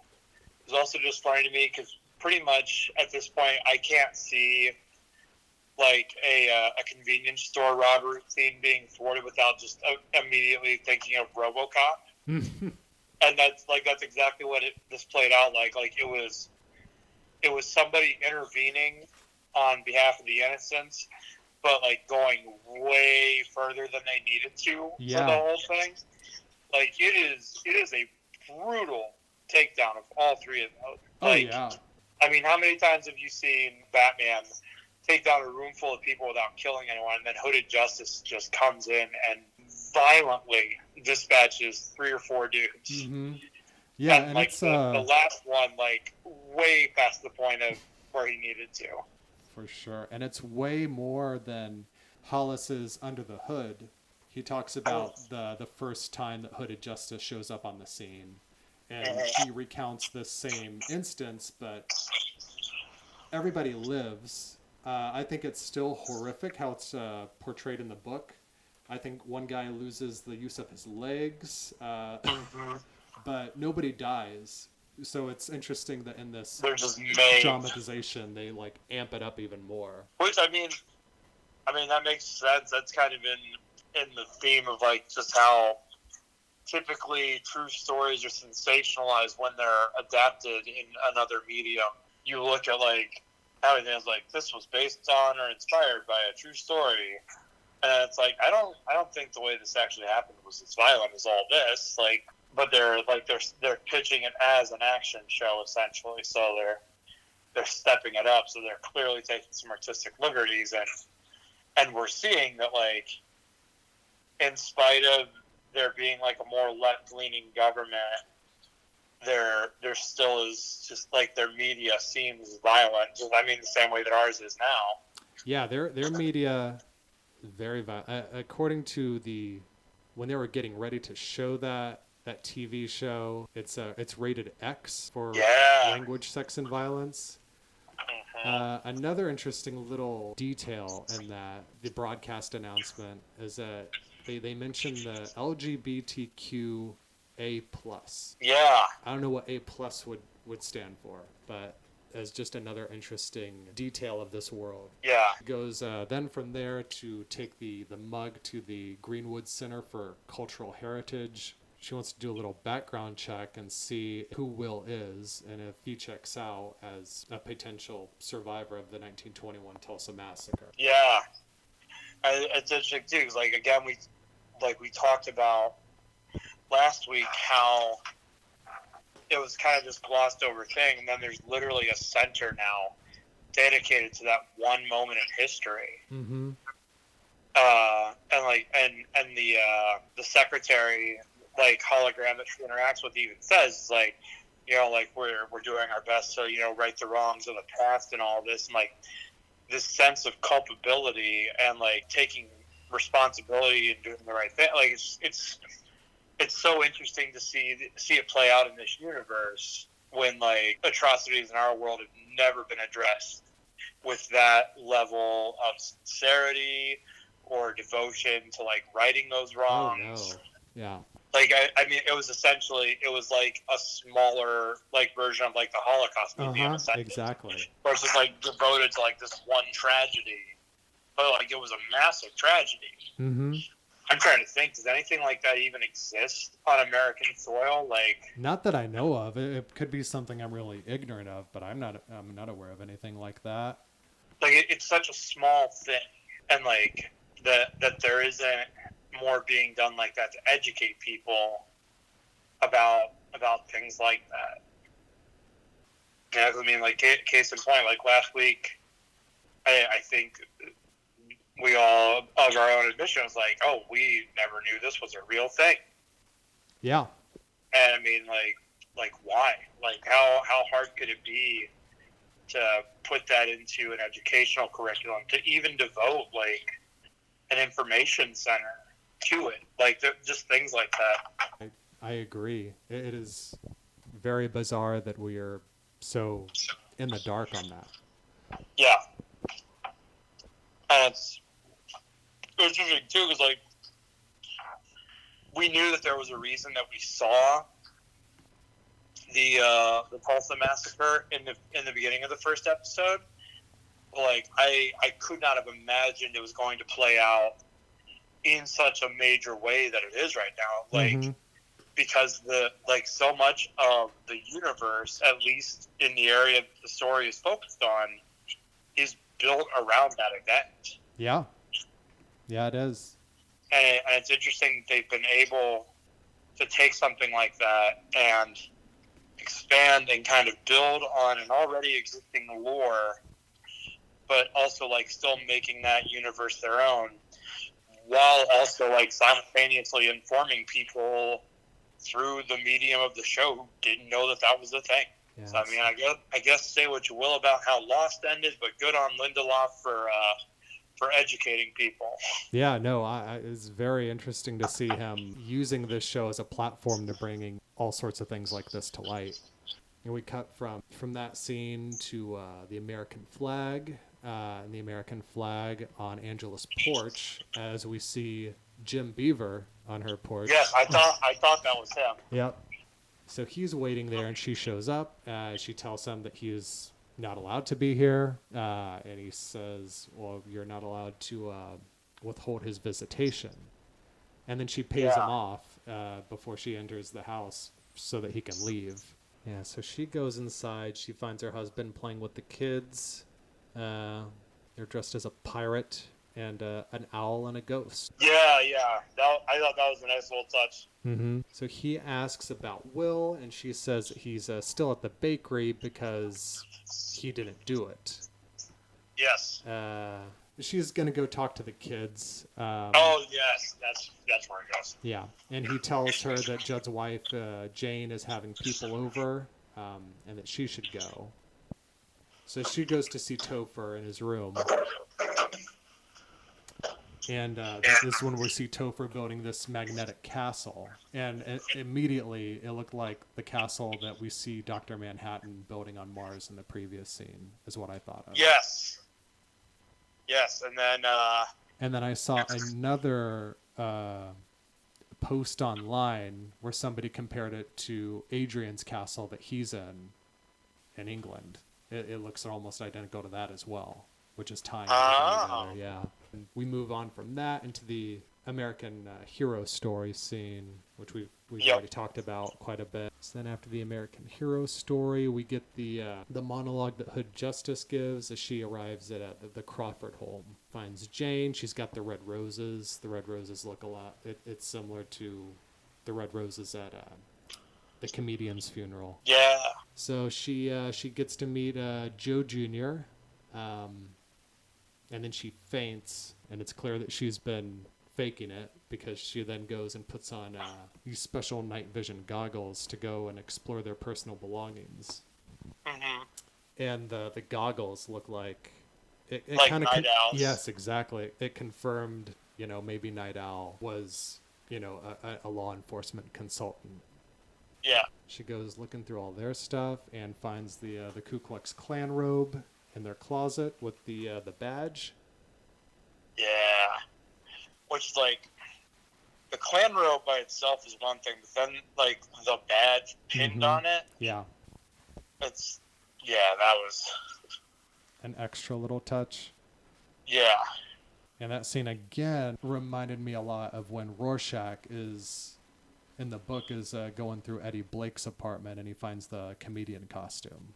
is also just funny to me because pretty much at this point I can't see like a convenience store robbery scene being thwarted without just immediately thinking of RoboCop. And that's exactly what this played out like. Like it was somebody intervening on behalf of the innocents, but like going way further than they needed to for the whole thing. Like it is a brutal takedown of all 3 of those. Like, I mean, how many times have you seen Batman take down a room full of people without killing anyone, and then Hooded Justice just comes in and violently dispatches 3 or 4 dudes? Yeah, and like it's the last one, like way past the point of where he needed to. For sure, and it's way more than Hollis's Under the Hood. He talks about the first time that Hooded Justice shows up on the scene, and he recounts this same instance, but everybody lives. I think it's still horrific how it's portrayed in the book. I think one guy loses the use of his legs, but nobody dies. So it's interesting that in this dramatization, they like amp it up even more. Which I mean that makes sense. That's kind of been in the theme of like just how typically true stories are sensationalized when they're adapted in another medium. You look at like everything is like this was based on or inspired by a true story, and it's like I don't think the way this actually happened was as violent as all this. Like, but they're pitching it as an action show essentially, so they're stepping it up. So they're clearly taking some artistic liberties, and we're seeing that like in spite of there being like a more left-leaning government, there still is just like their media seems violent. I mean, the same way that ours is now. Yeah, their media very violent. According to when they were getting ready to show that TV show, it's rated X for language, sex, and violence. Another interesting little detail in the broadcast announcement is that they mentioned the LGBTQ A+. Yeah. I don't know what A+ would stand for, but as just another interesting detail of this world. Yeah. It goes then from there to take the mug to the Greenwood Center for Cultural Heritage. She wants to do a little background check and see who Will is and if he checks out as a potential survivor of the 1921 Tulsa Massacre. Yeah. It's interesting too, because like again we talked about last week how it was kind of just glossed over thing, and then there's literally a center now dedicated to that one moment in history. Mm-hmm. And the secretary like hologram that she interacts with even says like, you know, like we're doing our best to, you know, right the wrongs of the past and all this, and like this sense of culpability and like taking responsibility and doing the right thing. Like it's so interesting to see it play out in this universe when like atrocities in our world have never been addressed with that level of sincerity or devotion to like righting those wrongs. Oh, no. Yeah. Like I mean, it was like a smaller like version of like the Holocaust Museum, exactly. Versus like devoted to like this one tragedy, but like it was a massive tragedy. Mm-hmm. I'm trying to think, does anything like that even exist on American soil? Like, not that I know of. It could be something I'm really ignorant of, but I'm not aware of anything like that. Like it's such a small thing, and like that there isn't more being done like that to educate people about things like that. Yeah, I mean, like case in point, like last week, I think we all, of our own admission, was like, oh, we never knew this was a real thing. Yeah. And I mean, like why? Like how hard could it be to put that into an educational curriculum, to even devote like an information center to it, like just things like that. I agree. It is very bizarre that we are so in the dark on that. Yeah, and it was interesting too, because like we knew that there was a reason that we saw the Tulsa massacre in the beginning of the first episode. Like I could not have imagined it was going to play out in such a major way that it is right now, like because so much of the universe, at least in the area the story is focused on, is built around that event. Yeah it is. And it's interesting they've been able to take something like that and expand and kind of build on an already existing lore, but also like still making that universe their own, while also like simultaneously informing people through the medium of the show who didn't know that was the thing. Yes. So I mean, I guess say what you will about how Lost ended, but good on Lindelof for educating people. Yeah, no, it's very interesting to see him using this show as a platform to bringing all sorts of things like this to light. And we cut from that scene to the American flag. And the American flag on Angela's porch as we see Jim Beaver on her porch. Yes, I thought that was him. Yep. So he's waiting there, and she shows up. She tells him that he is not allowed to be here, and he says, "Well, you're not allowed to withhold his visitation." And then she pays him off before she enters the house so that he can leave. Yeah, so she goes inside. She finds her husband playing with the kids. They're dressed as a pirate and an owl and a ghost. Yeah. I thought that was a nice little touch. Mm-hmm. So he asks about Will, and she says that he's still at the bakery because he didn't do it. Yes. She's going to go talk to the kids. Oh, yes. That's where it goes. Yeah, and he tells her that Judd's wife, Jane, is having people over, and that she should go. So she goes to see Topher in his room. And this is when we see Topher building this magnetic castle. And immediately it looked like the castle that we see Dr. Manhattan building on Mars in the previous scene, is what I thought of. Yes, and then... And then I saw another post online where somebody compared it to Adrian's castle that he's in England. It looks almost identical to that as well, which is tying everything together. Yeah. And we move on from that into the American hero story scene, which we've already talked about quite a bit. So then after the American hero story, we get the monologue that Hood Justice gives as she arrives at the Crawford home. Finds Jane. She's got the red roses. The red roses look a lot. It's similar to the red roses at the comedian's funeral. Yeah. So she gets to meet Joe Jr., and then she faints, and it's clear that she's been faking it because she then goes and puts on these special night vision goggles to go and explore their personal belongings. Mm-hmm. And the goggles look like... It like kinda Night Owls. Yes, exactly. It confirmed, maybe Night Owl was, a law enforcement consultant. Yeah. She goes looking through all their stuff and finds the Ku Klux Klan robe in their closet with the badge. Yeah. Which, like, the Klan robe by itself is one thing, but then, like, the badge pinned on it. Yeah. That was... An extra little touch. Yeah. And that scene, again, reminded me a lot of when Rorschach is... in the book is going through Eddie Blake's apartment and he finds the comedian costume.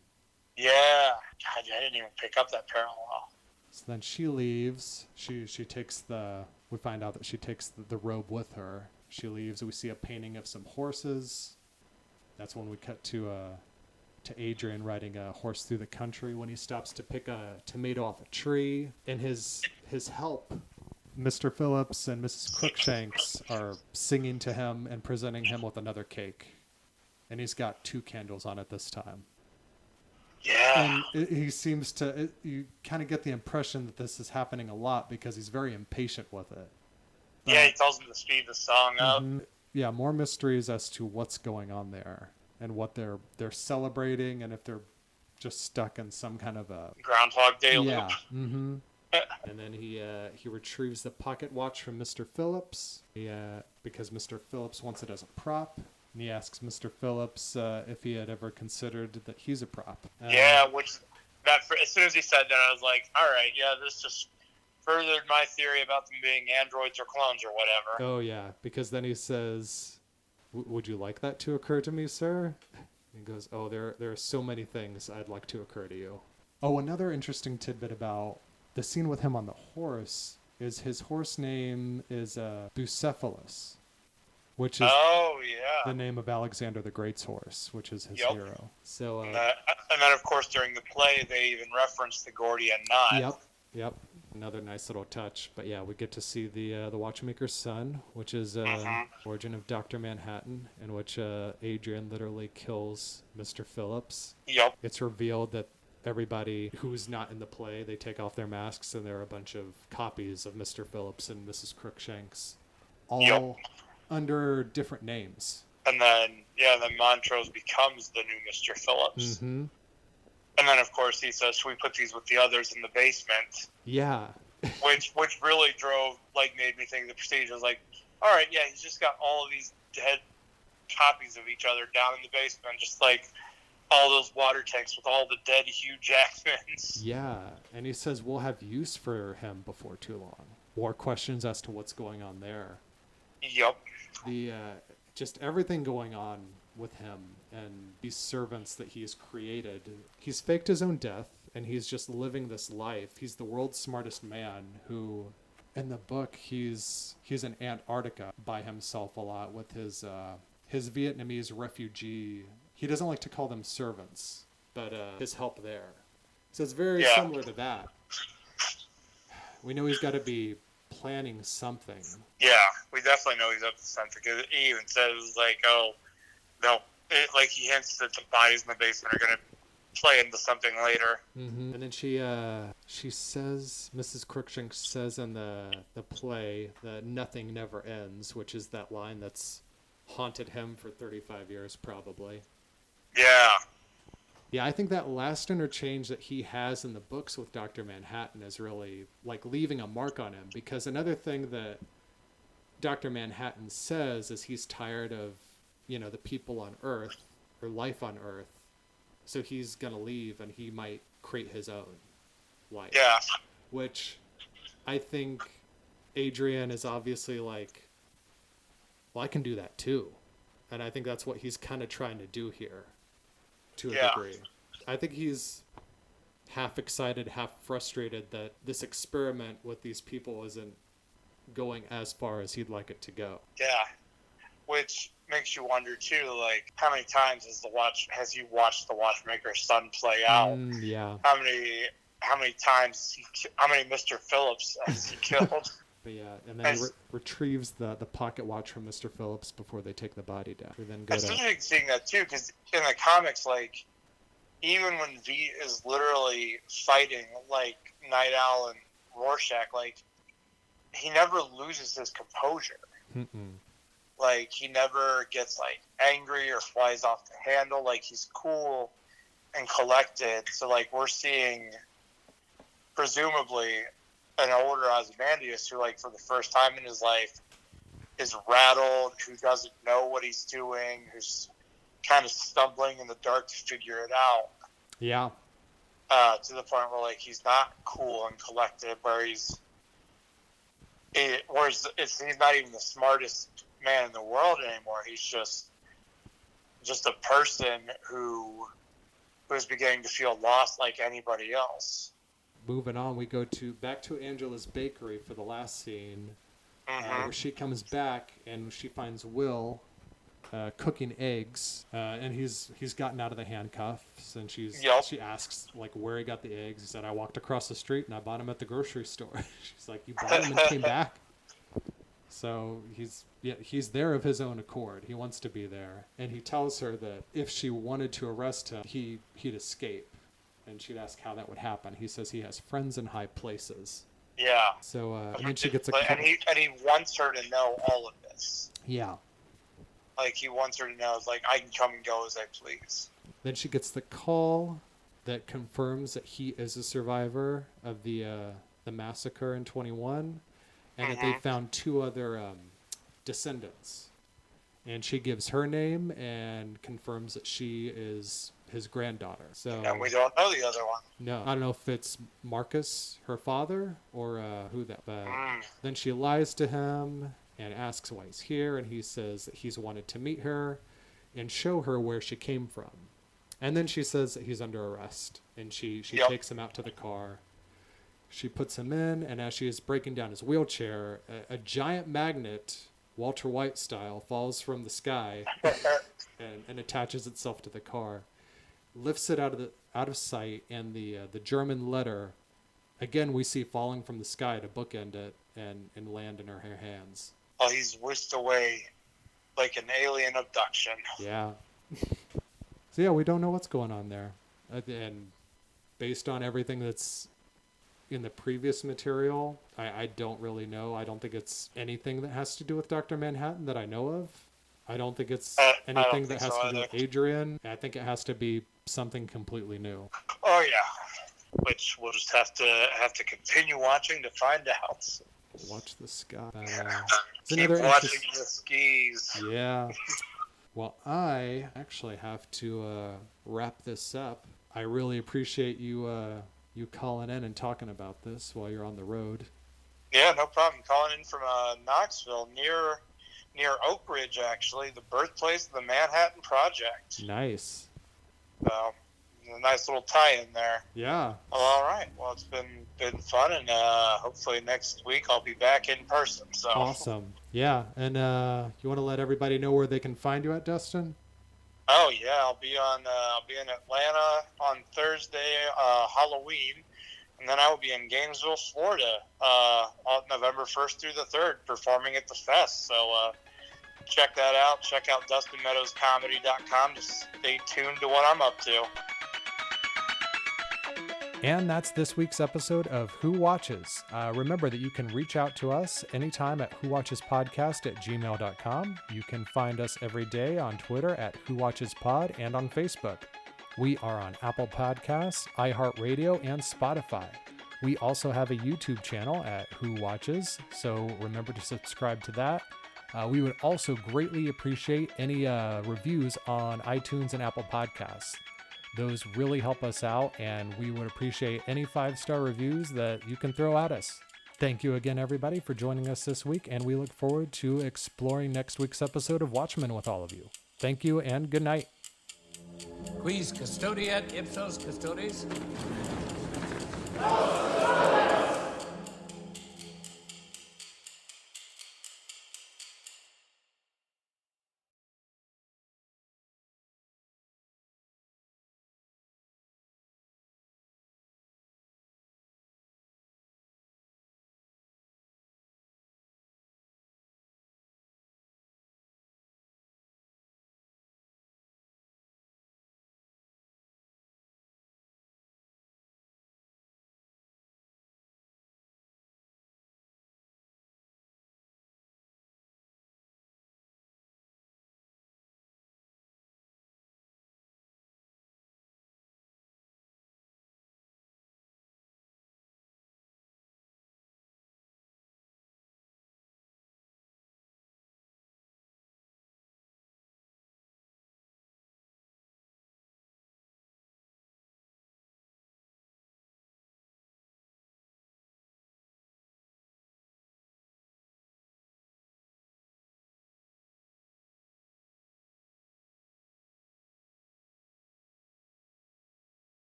Yeah. God, I didn't even pick up that parallel. So then she leaves. She takes we find out that she takes the robe with her. She leaves. We see a painting of some horses. That's when we cut to Adrian riding a horse through the country when he stops to pick a tomato off a tree. And his help, Mr. Phillips and Mrs. Crookshanks, are singing to him and presenting him with another cake. And he's got 2 candles on it this time. Yeah. And he seems to... you kind of get the impression that this is happening a lot because he's very impatient with it. Yeah, he tells him to speed the song up. Yeah, more mysteries as to what's going on there and what they're celebrating and if they're just stuck in some kind of a... Groundhog Day loop. Yeah. Mm-hmm. And then he retrieves the pocket watch from Mr. Phillips because Mr. Phillips wants it as a prop. And he asks Mr. Phillips if he had ever considered that he's a prop. As soon as he said that, I was like, all right, yeah, this just furthered my theory about them being androids or clones or whatever. Oh, yeah, because then he says, would you like that to occur to me, sir? And he goes, oh, there are so many things I'd like to occur to you. Oh, another interesting tidbit about the scene with him on the horse is his horse name is Bucephalus, which is the name of Alexander the Great's horse, which is his hero. So, and then, of course, during the play, they even reference the Gordian knot. Yep. Another nice little touch. But yeah, we get to see the Watchmaker's son, which is origin of Dr. Manhattan, in which Adrian literally kills Mr. Phillips. Yep. It's revealed that everybody who's not in the play, they take off their masks, and there are a bunch of copies of Mr. Phillips and Mrs. Crookshanks, all under different names. And then, Montrose becomes the new Mr. Phillips. Mm-hmm. And then, of course, he says, should we put these with the others in the basement? Yeah. which really made me think of the Prestige. I was like, all right, yeah, he's just got all of these dead copies of each other down in the basement, just like all those water tanks with all the dead Hugh Jackmans. Yeah, and he says we'll have use for him before too long. More questions as to what's going on there. Yep. The just everything going on with him and these servants that he's created. He's faked his own death, and he's just living this life. He's the world's smartest man who, in the book, he's in Antarctica by himself a lot with his Vietnamese refugee. He doesn't like to call them servants, but his help there. So it's very similar to that. We know he's got to be planning something. Yeah, we definitely know he's up to something. Because he even says, like, oh, no. Like, he hints that the bodies in the basement are going to play into something later. Mm-hmm. And then she says, Mrs. Crookshank says in the play that nothing never ends, which is that line that's haunted him for 35 years, probably. Yeah. Yeah, I think that last interchange that he has in the books with Dr. Manhattan is really, like, leaving a mark on him. Because another thing that Dr. Manhattan says is he's tired of, the people on Earth, or life on Earth. So he's going to leave, and he might create his own life. Yeah. Which I think Adrian is obviously like, well, I can do that too. And I think that's what he's kind of trying to do here, to a degree. I think he's half excited, half frustrated that this experiment with these people isn't going as far as he'd like it to go. Yeah. Which makes you wonder too, like, how many times has he watched the Watchmaker's son play out? Yeah. How many times how many Mr. Phillips has he killed? But yeah, and then he retrieves the pocket watch from Mr. Phillips before they take the body down. I started seeing that too, because in the comics, like, even when V is literally fighting, like, Night Owl and Rorschach, like, he never loses his composure. Mm-mm. Like, he never gets, like, angry or flies off the handle. Like, he's cool and collected. So, like, we're seeing, presumably, an older Ozymandias who, like, for the first time in his life is rattled, who doesn't know what he's doing, who's kind of stumbling in the dark to figure it out. Yeah. To the point where, like, he's not cool and collected, where he's not even the smartest man in the world anymore. He's just a person who's beginning to feel lost like anybody else. Moving on, we go back to Angela's bakery for the last scene, where she comes back and she finds Will cooking eggs, and he's gotten out of the handcuffs, and she asks, like, where he got the eggs. He said, I walked across the street and I bought them at the grocery store. She's like, you bought them and came back? So he's there of his own accord. He wants to be there, and he tells her that if she wanted to arrest him, he'd escape. And she'd ask how that would happen. He says he has friends in high places. Yeah. So and then she gets a call. And he wants her to know all of this. Yeah. Like, he wants her to know, like, I can come and go as I please. Then she gets the call that confirms that he is a survivor of the massacre in 21, and that they found 2 other descendants. And she gives her name and confirms that she is his granddaughter. So, and we don't know the other one. No, I don't know if it's Marcus, her father, or who that. But then she lies to him and asks why he's here, and he says that he's wanted to meet her and show her where she came from. And then she says that he's under arrest, and she takes him out to the car. She puts him in, and as she is breaking down his wheelchair, a giant magnet, Walter White style, falls from the sky and attaches itself to the car, lifts it out of sight, and the German letter, again, we see falling from the sky to bookend it and land in her hands. Oh, he's whisked away like an alien abduction. Yeah. So yeah, we don't know what's going on there. And based on everything that's in the previous material, I don't really know. I don't think it's anything that has to do with Dr. Manhattan that I know of. I don't think it's anything that has to do with Adrian. I think it has to be something completely new. Oh yeah, which we'll just have to continue watching to find out. Watch the sky. Keep watching the skis. Yeah. Well, I actually have to wrap this up. I really appreciate you calling in and talking about this while you're on the road. Yeah, no problem. Calling in from Knoxville, near near Oak Ridge, actually, the birthplace of the Manhattan Project. Nice. So, a nice little tie-in there. Yeah. Well, all right. Well, it's been fun, and hopefully next week I'll be back in person. So Awesome. Yeah. And you want to let everybody know where they can find you at, Dustin? Oh yeah, I'll be in Atlanta on Thursday, Halloween, and then I will be in Gainesville, Florida, on November 1st through the 3rd, performing at the fest. So check that out. Check out DustinMeadowsComedy.com to stay tuned to what I'm up to. And that's this week's episode of Who Watches. Remember that you can reach out to us anytime at whowatchespodcast@gmail.com. You can find us every day on Twitter at whowatchespod and on Facebook. We are on Apple Podcasts, iHeartRadio, and Spotify. We also have a YouTube channel at Who Watches, so remember to subscribe to that. We would also greatly appreciate any reviews on iTunes and Apple Podcasts. Those really help us out, and we would appreciate any 5-star reviews that you can throw at us. Thank you again, everybody, for joining us this week, and we look forward to exploring next week's episode of Watchmen with all of you. Thank you, and good night. Quis custodiet ipsos custodes?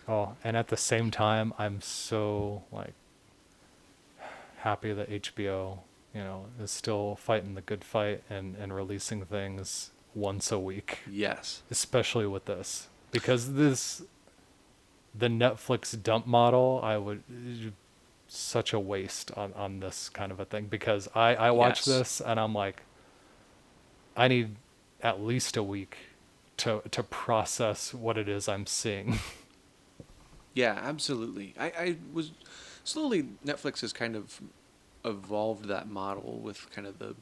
Oh, and at the same time, I'm so like happy that HBO, is still fighting the good fight and releasing things once a week, Yes. especially with this, because the Netflix dump model, such a waste on this kind of a thing, because I watch Yes. this and I'm like, I need at least a week to process what it is I'm seeing. Yeah, absolutely. I was slowly, Netflix has kind of evolved that model with kind of the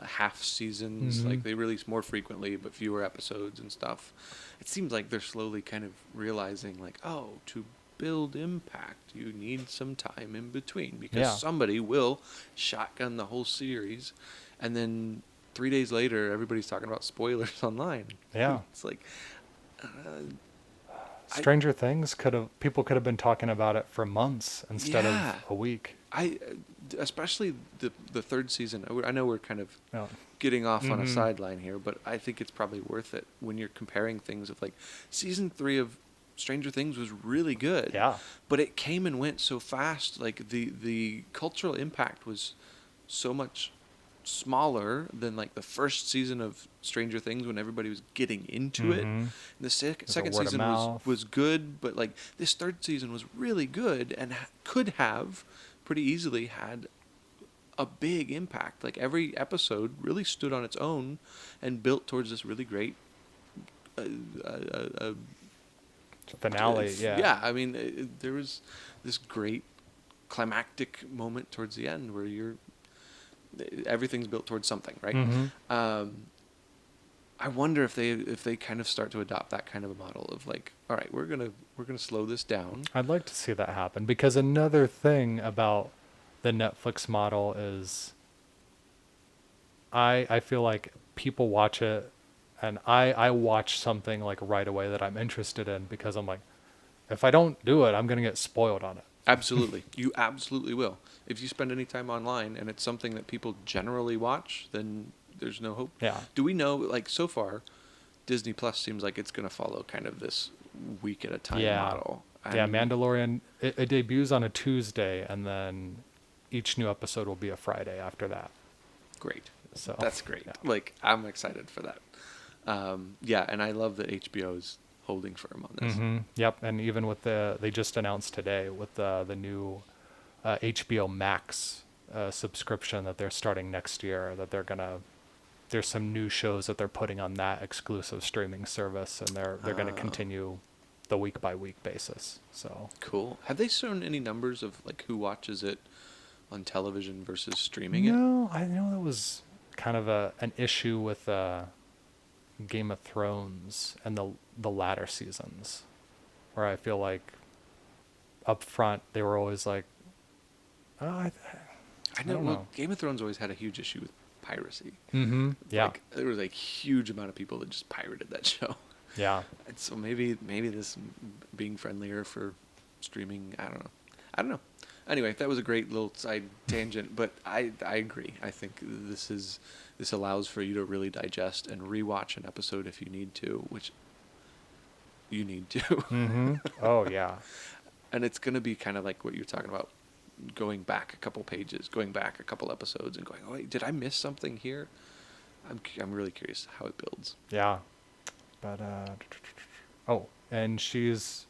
half seasons. Like they release more frequently but fewer episodes and stuff. It seems like they're slowly kind of realizing like, oh, to build impact you need some time in between, because somebody will shotgun the whole series and then 3 days later everybody's talking about spoilers online. Yeah. It's like Stranger Things people could have been talking about it for months instead of a week. Especially the third season. I know we're kind of Oh. getting off on a sideline here, but I think it's probably worth it when you're comparing things of like season 3 of Stranger Things was really good. Yeah. But it came and went so fast. Like the cultural impact was so much smaller than like the first season of Stranger Things when everybody was getting into it. And the second season was good, but like this third season was really good and could have pretty easily had a big impact. Like every episode really stood on its own and built towards this really great finale. Yeah, I mean, there was this great climactic moment towards the end where everything's built towards something, right? I wonder if they kind of start to adopt that kind of a model of like, all right, we're gonna slow this down. I'd like to see that happen, because another thing about the Netflix model is I feel like people watch it, and I watch something like right away that I'm interested in, because I'm like, if I don't do it, I'm gonna get spoiled on it. Absolutely. You absolutely will. If you spend any time online and it's something that people generally watch, then there's no hope. Yeah. Do we know, like, so far, Disney Plus seems like it's going to follow kind of this week at a time model. Yeah, Mandalorian, it debuts on a Tuesday, and then each new episode will be a Friday after that. Great. So That's great. Yeah. Like, I'm excited for that. And I love that HBO is holding firm on this. Yep, and even with they just announced today with the new HBO Max subscription that they're starting next year, that there's some new shows that they're putting on that exclusive streaming service, and they're going to continue the week by week basis. So cool. Have they shown any numbers of like who watches it on television versus streaming it? No, I know that was kind of an issue with Game of Thrones and the latter seasons, where I feel like up front they were always like, I don't know. Game of Thrones always had a huge issue with piracy. Yeah. Like, there was a huge amount of people that just pirated that show. Yeah. And so maybe this being friendlier for streaming, I don't know. Anyway, that was a great little side tangent, but I agree. I think this allows for you to really digest and rewatch an episode if you need to, which you need to. Oh yeah. And it's going to be kind of like what you're talking about, going back a couple pages, going back a couple episodes and going, oh, wait, did I miss something here? I'm really curious how it builds. Yeah. But and she's